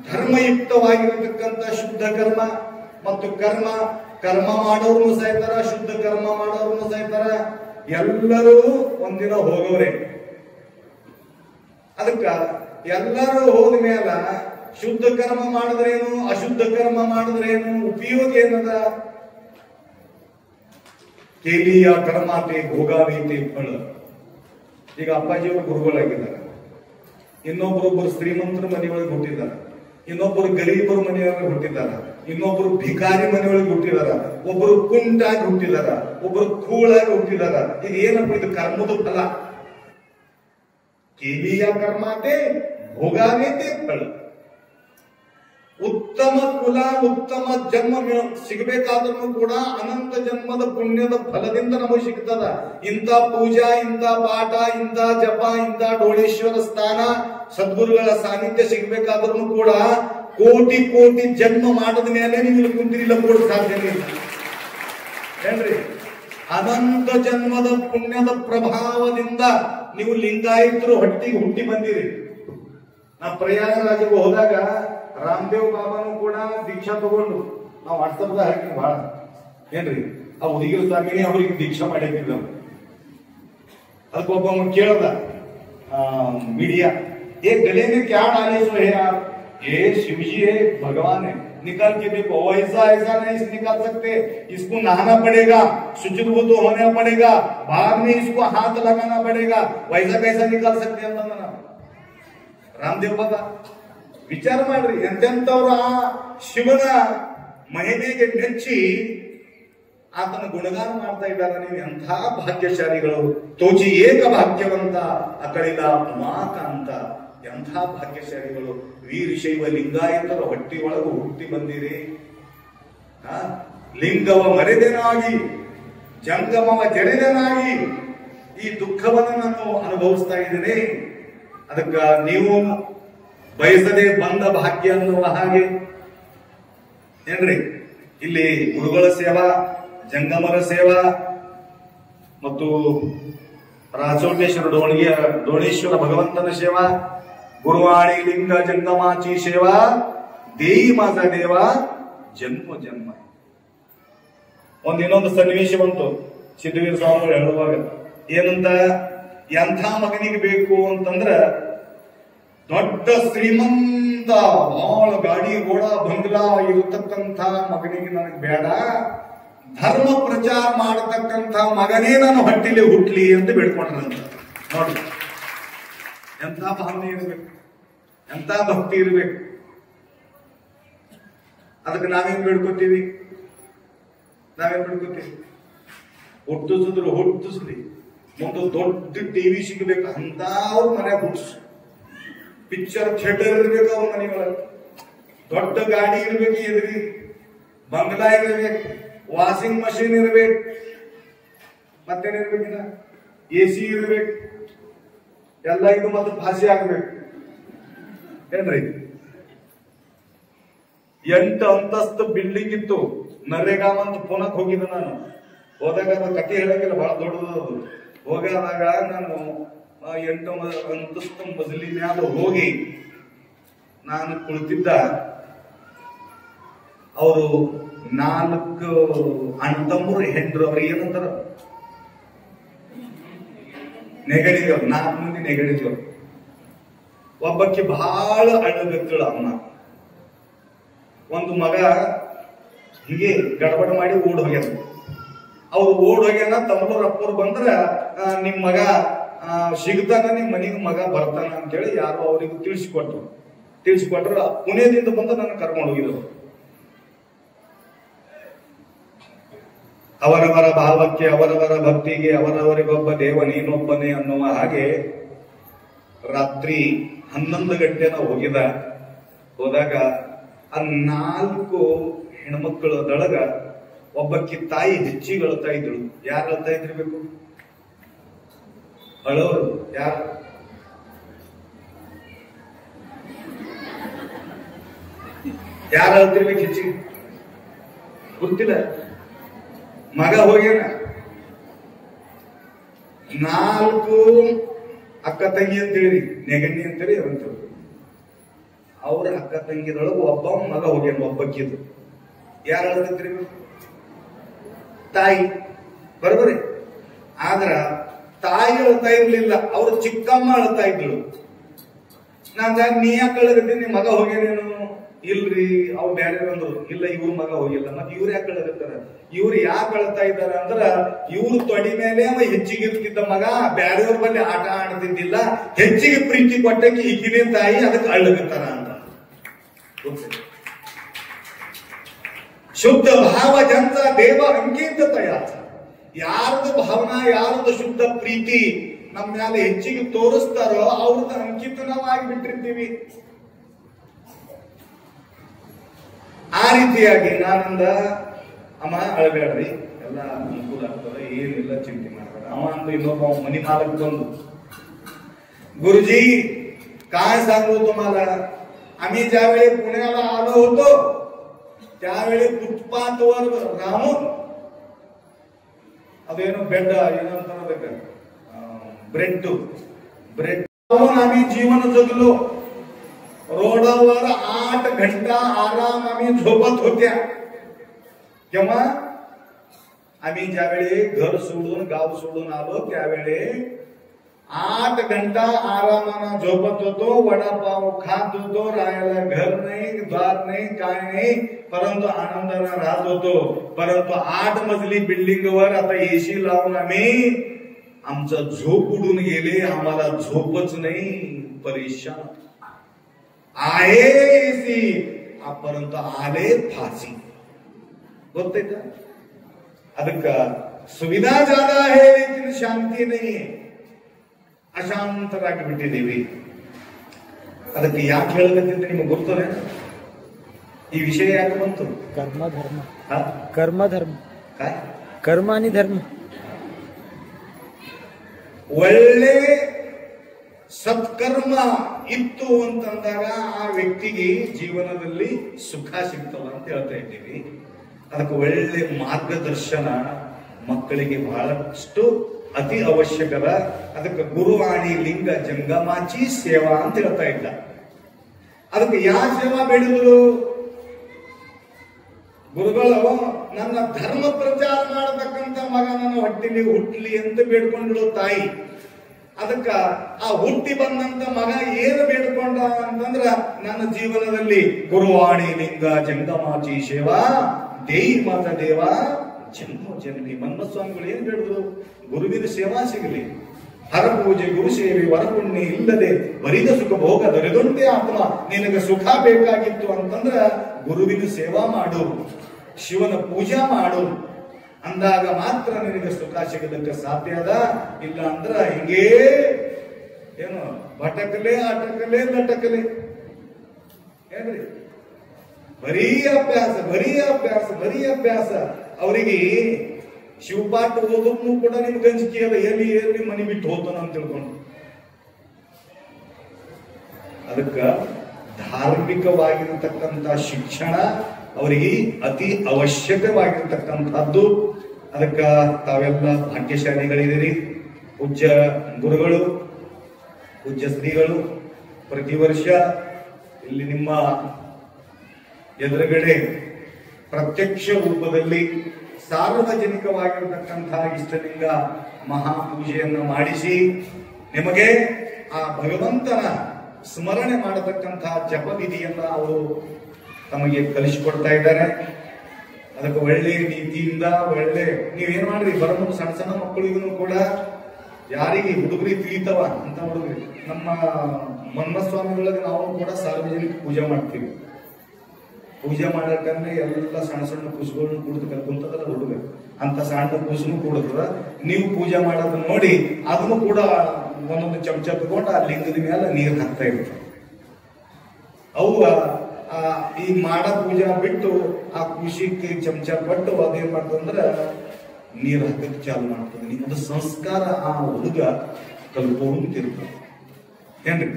ಧರ್ಮಯುಕ್ತವಾಗಿರತಕ್ಕಂಥ ಶುದ್ಧ ಕರ್ಮ ಮತ್ತು ಕರ್ಮ ಮಾಡೋರ್ನು ಸಾಯ್ತಾರ, ಶುದ್ಧ ಕರ್ಮ ಮಾಡೋರ್ನು ಸಾಯ್ತಾರ. ಎಲ್ಲರೂ ಒಂದಿನ ಹೋಗವ್ರೆ. ಅದಕ್ಕ ಎಲ್ಲರೂ ಹೋದ ಮೇಲೆ ಶುದ್ಧ ಕರ್ಮ ಮಾಡಿದ್ರೇನು, ಅಶುದ್ಧ ಕರ್ಮ ಮಾಡಿದ್ರೇನು, ಉಪಯೋಗ ಏನದ? ಕೇಲಿಯ ಕರ್ಮಾತೆ ಭೋಗಾವೀತೆ ಫಲ. ಈಗ ಅಪ್ಪಾಜಿಯವರು ಗುರುಗಳಾಗಿದ್ದಾರೆ. ಇನ್ನೊಬ್ಬರೊಬ್ಬರು ಶ್ರೀಮಂತರ ಮನೆಯೊಳಗೆ ಹುಟ್ಟಿದ್ದಾರೆ, ಇನ್ನೊಬ್ಬರು ಗರೀಬರ ಮನೆಯೊಳಗೆ ಹುಟ್ಟಿದ್ದಾರೆ, ಇನ್ನೊಬ್ಬರು ಭಿಕಾರಿ ಮನೆಯೊಳಗೆ ಹುಟ್ಟಿದಾರ, ಒಬ್ಬರು ಕುಂಟಾಗಿ ಹುಟ್ಟಿದಾರ, ಒಬ್ಬರು ಕೂಳಾಗಿ ಹುಟ್ಟಿದಾರ. ಇದು ಏನಪ್ಪ? ಇದು ಕರ್ಮದ ಫಲ. ಕೇಲಿಯ ಕರ್ಮಾತೆ ಭೋಗಾವೀತೆ ಫಲ. ಉತ್ತಮ ಕುಲ, ಉತ್ತಮ ಜನ್ಮ ಸಿಗಬೇಕಾದ್ರೂ ಕೂಡ ಅನಂತ ಜನ್ಮದ ಪುಣ್ಯದ ಫಲದಿಂದ ನಮಗೆ ಸಿಗ್ತದ. ಇಂಥ ಪೂಜಾ, ಇಂಥ ಪಾಠ, ಇಂಥ ಜಪ, ಇಂಥ ಡೋಳೇಶ್ವರ ಸ್ಥಾನ, ಸದ್ಗುರುಗಳ ಸಾನ್ನಿಧ್ಯ ಸಿಗಬೇಕಾದ್ರೂ ಕೂಡ ಕೋಟಿ ಜನ್ಮ ಮಾಡದ ಮೇಲೆ ನೀವು ಕುಂತಿರಿ ಲಂಬೋಡ್ ಸಾಧ್ಯನೇ ಇಲ್ಲ ಏನ್ರಿ. ಅನಂತ ಜನ್ಮದ ಪುಣ್ಯದ ಪ್ರಭಾವದಿಂದ ನೀವು ಲಿಂಗಾಯತರು ಹೊಟ್ಟಿಗೆ ಹುಟ್ಟಿ ಬಂದಿರಿ. ನಾ ಪ್ರಯಾಗರಾಜಿಗೆ ಹೋದಾಗ ರಾಮದೇವ್ ಬಾಬಾನು ಕೂಡ ದೀಕ್ಷಾ ತಗೊಂಡು ನಾವು ವಾಟ್ಸಪ್ದಾಗ ಹಾಕಿ ಬಹಳ ಏನ್ರಿ, ಆ ಹುಡುಗಿರ ಸ್ವಾಮಿನೇ ಅವ್ರಿಗೆ ದೀಕ್ಷಾ ಮಾಡಿದ್ರು. ಅದಕ್ಕೊಬ್ಬ ಕೇಳ್ದ मीडिया, ये गले में क्या डाले हुए हैं आप? ये शिव जी है, भगवान है, निकाल के देखो. ऐसा नहीं निकाल सकते, इसको नहाना पड़ेगा, शुचिर्भूत होना पड़ेगा, बाद में इसको हाथ लगाना पड़ेगा, वैसा कैसा निकाल सकते हैं ಅಂತ ರಾಮದೇವ್ ಬಾಬಾ. ವಿಚಾರ ಮಾಡ್ರಿ, ಎಂತೆಂತವ್ರ ಶಿವನ ಮಹಿಮೆಗೆ ಮೆಚ್ಚಿ ಆತನ ಗುಣಗಾನ ಮಾಡ್ತಾ ಇದ್ದಾರೆ. ನೀವು ಎಂಥ ಭಾಗ್ಯಶಾಲಿಗಳು. ತೋಚಿ ಏಕ ಭಾಗ್ಯವಂತ ಅಕಳಿದ ಉಮಾಕಾಂತ. ಎಂಥ ಭಾಗ್ಯಶಾಲಿಗಳು. ವೀರಶೈವ ಲಿಂಗಾಯತರ ಹೊಟ್ಟಿ ಒಳಗೂ ಹುಟ್ಟಿ ಬಂದಿರಿ. ಲಿಂಗವ ಮರೆದನಾಗಿ, ಜಂಗಮವ ಜಡೆದನಾಗಿ ಈ ದುಃಖವನ್ನು ನಾನು ಅನುಭವಿಸ್ತಾ ಇದ್ದೇನೆ. ಅದಕ್ಕ ನೀವು ಬಯಸದೆ ಬಂದ ಭಾಗ್ಯ ಅನ್ನುವ ಹಾಗೆ ಏನ್ರಿ, ಇಲ್ಲಿ ಗುರುಗಳ ಸೇವಾ, ಜಂಗಮರ ಸೇವಾ ಮತ್ತು राचोटेश्वर डोणेश्वर भगवंतन सेवा, गुरुवाणी लिंग जंगमाची सेवा, देई माझा देवा ಜನ್ಮ ಜನ್ಮ. ಇನ್ನೊಂದು ಸನ್ನಿವೇಶ ಬಂತು ಸಿದ್ದವೀರ ಸ್ವಾಮಿಗಳು ಹೇಳುವಾಗ. ಏನಂತ, ಎಂಥ ಮಗನಿಗೆ ಬೇಕು ಅಂತಂದ್ರ ದೊಡ್ಡ ಶ್ರೀಮಂತ ಬಹಳ ಗಾಡಿ ಗೋಡ ಬಂಗ್ಲಾ ಇರತಕ್ಕಂಥ ಮಗನಿಗೆ ನನಗೆ ಬೇಡ, ಧರ್ಮ ಪ್ರಚಾರ ಮಾಡತಕ್ಕಂಥ ಮಗನೇ ನಾನು ಹೊಟ್ಟಿಲಿ ಹುಟ್ಲಿ ಅಂತ ಬೇಡ್ಕೊಂಡ್ರಂತ. ನೋಡಿ ಎಂಥ ಭಾವನೆ ಇರಬೇಕು, ಎಂಥ ಭಕ್ತಿ ಇರಬೇಕು. ಅದಕ್ಕೆ ನಾವೇನ್ ಬೇಡ್ಕೊತೀವಿ, ಹುಟ್ಟಿಸಿದ್ರು ಹುಟ್ಟಿಸ್ಲಿ, ಒಂದು ದೊಡ್ಡ ಟಿವಿ ಸಿಗಬೇಕು ಅಂತ ಅವ್ರ ಮನೆ ಹುಟ್ಟಿಸ್, ಪಿಕ್ಚರ್ ಥಿಯೇಟರ್ ಇರ್ಬೇಕು ಅವ್ರ ಮನೆಯೊಳಗೆ, ದೊಡ್ಡ ಗಾಡಿ ಇರ್ಬೇಕು, ಎದುರಿ ಬಂಗ್ಲಾ ಇರ್ಬೇಕು, ವಾಷಿಂಗ್ ಮಷೀನ್ ಇರ್ಬೇಕು, ಮತ್ತೇನಿರ್ಬೇಕಿಲ್ಲ AC ಇರ್ಬೇಕು, ಎಲ್ಲ ಇದು ಮತ್ತೆ ಭಾಷೆ ಆಗ್ಬೇಕು ಏನ್ರಿ. 8 ಅಂತಸ್ತು ಬಿಲ್ಡಿಂಗ್ ಇತ್ತು. ನರೇಗಾ ಅಂತ ಪುನಕ್ ಹೋಗಿದ್ದೆ ನಾನು. ಹೋದಾಗ ಕತೆ ಹೇಳಂಗಿಲ್ಲ, ಬಹಳ ದೊಡ್ಡದು. ಹೋಗಾದಾಗ ನಾನು 8 ಅಂತಸ್ತು ಮಜಲಿನ್ಯಾಗ ಹೋಗಿ ನಾನು ಕುಳಿತಿದ್ದ. ಅವರು 4 ಅಣ್ತಮ್ಮರು ಹೆಂಡ್ರು, ಅವ್ರು ಏನಂತಾರ ನೆಗಡಿದವ್ರು, 4 ಮಂದಿ ನೆಗಡಿದವ್ರು. ಒಬ್ಬಕ್ಕೆ ಬಹಳ ಅಳಗತ್ತಳ ಅಮ್ಮ. ಒಂದು ಮಗ ಹೀಗೆ ಗಡಬಡ ಮಾಡಿ ಓಡ್ ಹೋಗ್ಯಾನ. ಅವ್ರು ಓಡ್ ಹೋಗ್ಯಾನ, ತಮ್ಮೂರ್ ಅಪ್ಪರು ಬಂದ್ರ ನಿಮ್ ಮಗ ಸಿಗ್ತಾನ, ನಿಮ್ ಮನೆಗೆ ಮಗ ಬರ್ತಾನ ಅಂತೇಳಿ ಯಾರು ಅವ್ರಿಗೂ ತಿಳಿಸಿಕೊಟ್ರು. ಪುಣೆದಿಂದ ಬಂದು ನನ್ನ ಕರ್ಕೊಂಡು ಹೋಗಿದ್ರು. ಅವರವರ ಭಾವಕ್ಕೆ, ಅವರವರ ಭಕ್ತಿಗೆ ಅವರವರಿಗೊಬ್ಬ ದೇವ ನೀನೊಬ್ಬನೇ ಅನ್ನುವ ಹಾಗೆ ರಾತ್ರಿ 11 ಗಂಟೆ ನಾವು ಹೋದಾಗ ಆ 4 ಹೆಣ್ಮಕ್ಕಳದೊಳಗ ಒಬ್ಬಕ್ಕಿ ತಾಯಿ ಹೆಚ್ಚಿಗೆ ಅಳ್ತಾ ಇದ್ದಳು. ಯಾರು ಅಳ್ತಾ ಇದ್ದಿರ್ಬೇಕು? ಅಳೋರು ಯಾರು? ಯಾರು ಅಳ್ತಿರ್ಬೇಕು ಹೆಚ್ಚಿಗೆ? ಗೊತ್ತಿಲ್ಲ. ಮಗ ಹೋಗ್ಯಾನ. 4 ಅಕ್ಕ ತಂಗಿ ಅಂತೇಳಿ, ನೆಗಣ್ಣಿ ಅಂತೇಳಿ ಅಂತಾರೆ. ಅವ್ರ ಅಕ್ಕ ತಂಗಿದೊಳಗೆ ಒಬ್ಬ ಮಗ ಹೋಗ್ಯಾನ, ಒಬ್ಬಕ್ಕಿದ್ದು. ಯಾರು ಅಳದ್ರಿ? ತಾಯಿ. ಬರೋಬರಿ. ಆದ್ರ ತಾಯಿ ಅಳ್ತಾ ಇರ್ಲಿಲ್ಲ, ಅವ್ರ ಚಿಕ್ಕಮ್ಮ ಅಳ್ತಾ ಇದ್ಳು. ನಾನ್ ನೀ ಯಾಕೆ ಅಳಗತ್ತಿ? ನಿಮ್ ಮಗ ಹೋಗ್ಯಾನೇನು? ಇಲ್ರಿ ಅವ್ರು ಬೇರೆ ಅಂದ್ರು. ಇಲ್ಲ, ಇವ್ರ ಮಗ ಹೋಗಿಲ್ಲ. ಮತ್ತೆ ಇವ್ರು ಯಾಕೆ ಅಳಗತ್ತಾರ? ಇವ್ರು ಯಾಕೆ ಅಳ್ತಾ ಇದಾರ ಅಂದ್ರ, ಇವ್ರ ತೊಡಿ ಮೇಲೆ ಅವ ಹೆಚ್ಚಿಗೆ ಇರ್ತಿದ್ದ ಮಗ ಬ್ಯಾರೆಯವ್ರ ಬಲ್ಲಿ ಆಟ ಆಡ್ತಿದ್ದಿಲ್ಲ, ಹೆಚ್ಚಿಗೆ ಪ್ರೀತಿ ಕೊಟ್ಟಕ್ಕೆ ಈಗಿನ ತಾಯಿ ಅದಕ್ಕೆ ಅಳ್ಳಗತ್ತಾರ ಅಂತ. ಶುದ್ಧ ಭಾವ ಜಂತ ದೇವ ಅಂಕಿತ ತಯಾಸ. ಯಾರದು ಭಾವನಾ, ಯಾರದು ಶುದ್ಧ ಪ್ರೀತಿ ನಮ್ಮ ಮೇಲೆ ಹೆಚ್ಚಿಗೆ ತೋರಿಸ್ತಾರೋ ಅವ್ರದ್ದು ಅಂಕಿತ ನಾವು ಆಗಿಬಿಟ್ಟಿರ್ತೀವಿ. ಆ ರೀತಿಯಾಗಿ ನಾನಂದ, ಅಮ್ಮ ಅಳಬೇಡ್ರಿ, ಎಲ್ಲ ಅನುಕೂಲ ಆಗ್ತದೆ, ಏನಿಲ್ಲ ಚಿಂತೆ ಮಾಡ್ಬೇಡ. ಅವ ಅಂದು ಇನ್ನೊಬ್ಬ ಮನಿ ಮಾಲಕ್ ಬಂದು, गुरुजी काय सांगू तुम्हाला, आम्ही ज्यावेळी पुण्याला आलो होतो त्यावेळी फुटपाथवर राहून अदेनो बेड ಏನಂತಾರೆ ब्रेड आम्ही जीवन जगलो. रोडावर 8 घंटा आराम आम्ही झोपत होत्या. जेव्हा आम्ही ज्यावेळी घर सोडून गाव सोडून आलो त्यावेळी 8 घंटा आरामानं झोपत होतो, वडापाव खात होतो, राहायला घर नाही, द्वार नाही, काय नाही, परंतु आनंदाने राहत होतो. परंतु 8 मजली बिल्डिंग वर आता एसी लावून आम्ही आमचं झोप उडून गेले, आम्हाला झोपच नाही, परेशान आहे एसी, परंतु आले फासी. बोलते का? ಅದಕ್ಕ ಸುವಿಧಾ ಜಾದ है लेकिन शांति नहीं है. ಅಶಾಂತರಾಗಿ ಬಿಟ್ಟಿದ್ದೀವಿ. ಅದಕ್ಕೆ ಯಾಕೆ ಹೇಳಬೇಕಂತ ನಿಮಗೆ ಗೊತ್ತದ? ಈ ವಿಷಯ ಯಾಕೆ ಬಂತು? ಕರ್ಮ ಧರ್ಮ, ಕರ್ಮ ಧರ್ಮ, ಕರ್ಮ आणि धर्म. ಒಳ್ಳೆ ಸತ್ಕರ್ಮ ಇತ್ತು ಅಂತಂದಾಗ ಆ ವ್ಯಕ್ತಿಗೆ ಜೀವನದಲ್ಲಿ ಸುಖ ಸಿಗ್ತದ ಅಂತ ಹೇಳ್ತಾ ಇದ್ದೀವಿ. ಅದಕ್ಕೆ ಒಳ್ಳೆ ಮಾರ್ಗದರ್ಶನ ಮಕ್ಕಳಿಗೆ ಬಹಳಷ್ಟು ಅತಿ ಅವಶ್ಯಕದ. ಅದಕ್ಕೆ ಗುರುವಾಣಿ ಲಿಂಗ ಜಂಗಮಾಚಿ ಸೇವಾ ಅಂತ ಹೇಳ್ತಾ ಇದ್ದ. ಅದಕ್ಕೆ ಯಾವ ಸೇವಾ ಬೇಡಿದ್ರು? ಗುರುಗಳು ನನ್ನ ಧರ್ಮ ಪ್ರಚಾರ ಮಾಡತಕ್ಕಂತ ಮಗ ನನ್ನ ಹೊಟ್ಟಿಲಿ ಹುಟ್ಲಿ ಅಂತ ಬೇಡ್ಕೊಂಡ್ರು ತಾಯಿ. ಅದಕ್ಕ ಆ ಹುಟ್ಟಿ ಬಂದಂತ ಮಗ ಏನು ಬೇಡ್ಕೊಂಡ ಅಂತಂದ್ರ, ನನ್ನ ಜೀವನದಲ್ಲಿ ಗುರುವಾಣಿ ಲಿಂಗ ಜಂಗಮಾಚಿ ಸೇವಾ ದೇಯಿ ಮಾತ ದೇವ ಜನ್ಮ ಜನನಿ. ಮನ್ಮಸ್ವಾಮಿಗಳು ಏನ್ ಬೇಡಿದ್ರು? ಗುರುವಿನ ಸೇವಾ ಸಿಗಲಿ, ಹರಪೂಜೆ ಗುರು ಸೇವೆ ವರಪುಣ್ಯ ಇಲ್ಲದೆ ಬರಿದ ಸುಖ ಭೋಗ ದೊರೆದೊಂದೇ ಆತ್ಮ, ನಿನಗೆ ಸುಖ ಬೇಕಾಗಿತ್ತು ಅಂತಂದ್ರ ಗುರುವಿನ ಸೇವಾ ಮಾಡು, ಶಿವನ ಪೂಜಾ ಮಾಡು, ಅಂದಾಗ ಮಾತ್ರ ನಿನಗೆ ಸುಖ ಸಿಗಲಿಕ್ಕೆ ಸಾಧ್ಯ ಅದ. ಇಲ್ಲ ಅಂದ್ರ ಹಿಂಗೇ ಏನು ಬಟಕಲೆ ಅಟಕಲೆ ಲಟಕಲೆ ಏನ್ರಿ, ಬರೀ ಅಭ್ಯಾಸ ಬರೀ ಅಭ್ಯಾಸ ಬರೀ ಅಭ್ಯಾಸ. ಅವರಿಗೆ ಶಿವಪಾಠ ಓದೋದ್ನು ಕೂಡ ನಿಮ್ಗೆ ಅಂಜಿಕೆ ಅದ, ಎಲ್ಲಿ ಎಲ್ಲಿ ಮನಿ ಬಿಟ್ಟು ಹೋಗ್ತಾನ ಅಂತ ತಿಳ್ಕೊಂಡು. ಅದಕ್ಕ ಧಾರ್ಮಿಕವಾಗಿರತಕ್ಕಂತ ಶಿಕ್ಷಣ ಅವರಿಗೆ ಅತಿ ಅವಶ್ಯಕವಾಗಿರ್ತಕ್ಕಂಥದ್ದು. ಅದಕ್ಕ ತಾವೆಲ್ಲ ಭಾಗ್ಯಶಾಲಿಗಳಿದ್ದೀರಿ. ಪೂಜ್ಯ ಗುರುಗಳು, ಪೂಜ್ಯ ಶ್ರೀಗಳು ಪ್ರತಿ ವರ್ಷ ಇಲ್ಲಿ ನಿಮ್ಮ ಎದುರುಗಡೆ ಪ್ರತ್ಯಕ್ಷ ರೂಪದಲ್ಲಿ ಸಾರ್ವಜನಿಕವಾಗಿರತಕ್ಕಂತಹ ಇಷ್ಟಲಿಂಗ ಮಹಾಪೂಜೆಯನ್ನು ಮಾಡಿಸಿ ನಿಮಗೆ ಆ ಭಗವಂತನ ಸ್ಮರಣೆ ಮಾಡತಕ್ಕಂತಹ ಜಪವಿಧಿಯನ್ನ ಅವರು ತಮಗೆ ಕಲಿಸಿಕೊಡ್ತಾ ಇದ್ದಾರೆ. ಅದಕ್ಕೆ ಒಳ್ಳೆ ರೀತಿಯಿಂದ ಒಳ್ಳೆ ನೀವೇನ್ ಮಾಡ್ರಿ, ಬರೋದು ಸಣ್ಣ ಸಣ್ಣ ಮಕ್ಕಳಿಗೂ ಕೂಡ ಯಾರಿಗೆ ಹುಡುಗರಿಗೆ ತಿಳಿತವ ಅಂತ ಹುಡುಗರಿ, ನಮ್ಮ ಮನ್ಮಸ್ವಾಮಿಗಳಿಗೆ ನಾವು ಕೂಡ ಸಾರ್ವಜನಿಕ ಪೂಜೆ ಮಾಡ್ತೀವಿ. ಪೂಜೆ ಮಾಡಕ್ಕಂದ್ರೆ ಎಲ್ಲ ಸಣ್ಣ ಸಣ್ಣ ಕೂಸುಗಳನ್ನ ಕುಡಿದು ಕಲ್ಕೊಂತದಲ್ಲ ಹುಡುಗ, ಅಂತ ಸಣ್ಣ ಕೂಸನು ಕೂಡದ. ನೀವು ಪೂಜೆ ಮಾಡೋದನ್ನ ನೋಡಿ ಅದನ್ನು ಕೂಡ ಒಂದೊಂದು ಚಮಚ ತಗೊಂಡು ಆ ಲಿಂಗದ ಮೇಲೆ ನೀರು ಹಾಕ್ತಾ ಇರ್ತಾರೆ. ಅವು ಈ ಮಾಡ ಪೂಜೆ ಬಿಟ್ಟು ಆ ಖುಷಿಗೆ ಚಮಚ ಪಟ್ಟು ಅದೇನ್ ಮಾಡ್ತಂದ್ರ ನೀರು ಹಾಕಕ್ಕೆ ಚಾಲು ಮಾಡ್ತದೆ. ನಿಮ್ಮದು ಸಂಸ್ಕಾರ ಆ ಹುಡುಗ ಕಲ್ಕೊಂಡಿರ್ತದೆ ಏನ್ರಿ.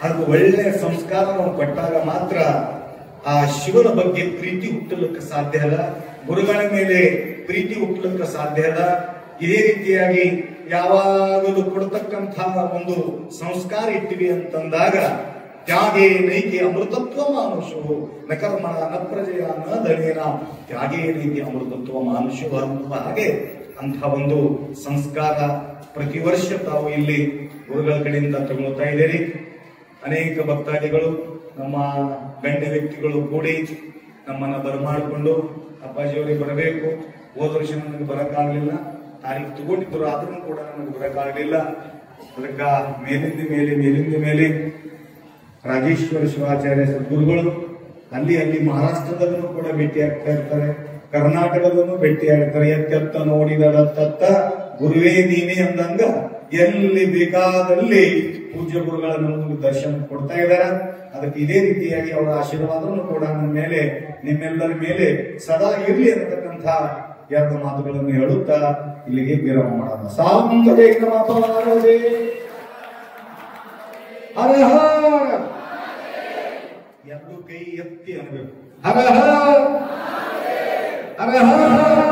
ಅದಕ್ಕೆ ಒಳ್ಳೆ ಸಂಸ್ಕಾರ ನಾವು ಕೊಟ್ಟಾಗ ಮಾತ್ರ ಆ ಶಿವನ ಬಗ್ಗೆ ಪ್ರೀತಿ ಹುಟ್ಟಲಿಕ್ಕೆ ಸಾಧ್ಯ ಅದ, ಗುರುಗಳ ಮೇಲೆ ಪ್ರೀತಿ ಹುಟ್ಟಲಿಕ್ಕೆ ಸಾಧ್ಯ ಅದ. ಇದೇ ರೀತಿಯಾಗಿ ಯಾವಾಗಲೂ ಕೊಡ್ತಕ್ಕಂತಹ ಒಂದು ಸಂಸ್ಕಾರ ಇಟ್ಟಿವಿ ಅಂತಂದಾಗ ತ್ಯಾಗೇ ನೈಕೆ ಅಮೃತತ್ವ ಮಾನುಷವು ನ ಕರ್ಮಣ ನ ಪ್ರಜೆಯ ನ ದಣೇನ ತ್ಯಾಗೇ ನೈಕೆ ಅಮೃತತ್ವ ಮಾನುಷವು ಅನ್ನುವ ಹಾಗೆ ಅಂತಹ ಒಂದು ಸಂಸ್ಕಾರ ಪ್ರತಿ ವರ್ಷ ತಾವು ಇಲ್ಲಿ ಗುರುಗಳ ಕಡೆಯಿಂದ ತಗೊಳ್ತಾ ಇದ್ದೀರಿ. ಅನೇಕ ಭಕ್ತಾದಿಗಳು ನಮ್ಮ ಗಣ್ಯ ವ್ಯಕ್ತಿಗಳು ಕೂಡಿ ನಮ್ಮನ್ನ ಬರಮಾಡಿಕೊಂಡು ಅಪ್ಪಾಜಿಯವರಿಗೆ ಬರಬೇಕು, ಹೋದ ವರ್ಷ ನನಗೆ ಬರಕ್ಕಾಗ್ಲಿಲ್ಲ, ತಾರೀಕು ತಗೊಂಡಿದ್ರು ಆದ್ರೂ ಕೂಡ ನನಗೆ ಬರಕ್ಕಾಗ್ಲಿಲ್ಲ. ಅದಕ್ಕ ಮೇಲಿಂದ ಮೇಲೆ ರಾಜೇಶ್ವರ ಶಿವಾಚಾರ್ಯ ಸದ್ಗುರುಗಳು ಅಲ್ಲಿ ಮಹಾರಾಷ್ಟ್ರದಲ್ಲೂ ಕೂಡ ಭೇಟಿ ಆಗ್ತಾ ಇರ್ತಾರೆ, ಕರ್ನಾಟಕದಲ್ಲೂ ಭೇಟಿ ಆಗ್ತಾರೆ. ಎತ್ತೆತ್ತ ನೋಡಿದತ್ತ ಗುರುವೇ ನೀನೇ ಅಂದಂಗ ಎಲ್ಲಿ ಬೇಕಾದಲ್ಲಿ ಪೂಜ್ಯ ಗುರುಗಳ ನಮಗೆ ದರ್ಶನ ಕೊಡ್ತಾ ಇದ್ದಾರೆ. ಅದಕ್ಕೆ ಇದೇ ರೀತಿಯಾಗಿ ಅವರ ಆಶೀರ್ವಾದವನ್ನು ಕೂಡ ನಮ್ಮ ಮೇಲೆ ನಿಮ್ಮೆಲ್ಲರ ಮೇಲೆ ಸದಾ ಇರಲಿ ಅನ್ನತಕ್ಕಂಥ ಎರಡು ಮಾತುಗಳನ್ನು ಹೇಳುತ್ತಾ ಇಲ್ಲಿಗೆ ವಿರಾಮ ಮಾಡೋಣ. ಸಾಂತರೇಕ ಮಾತನಾಡೋದೇ ಹರ ಹರ, ಎರಡು ಕೈ ಎತ್ತಿ ಅನ್ಬೇಕು ಹರ ಹರ ಹರ ಹರ.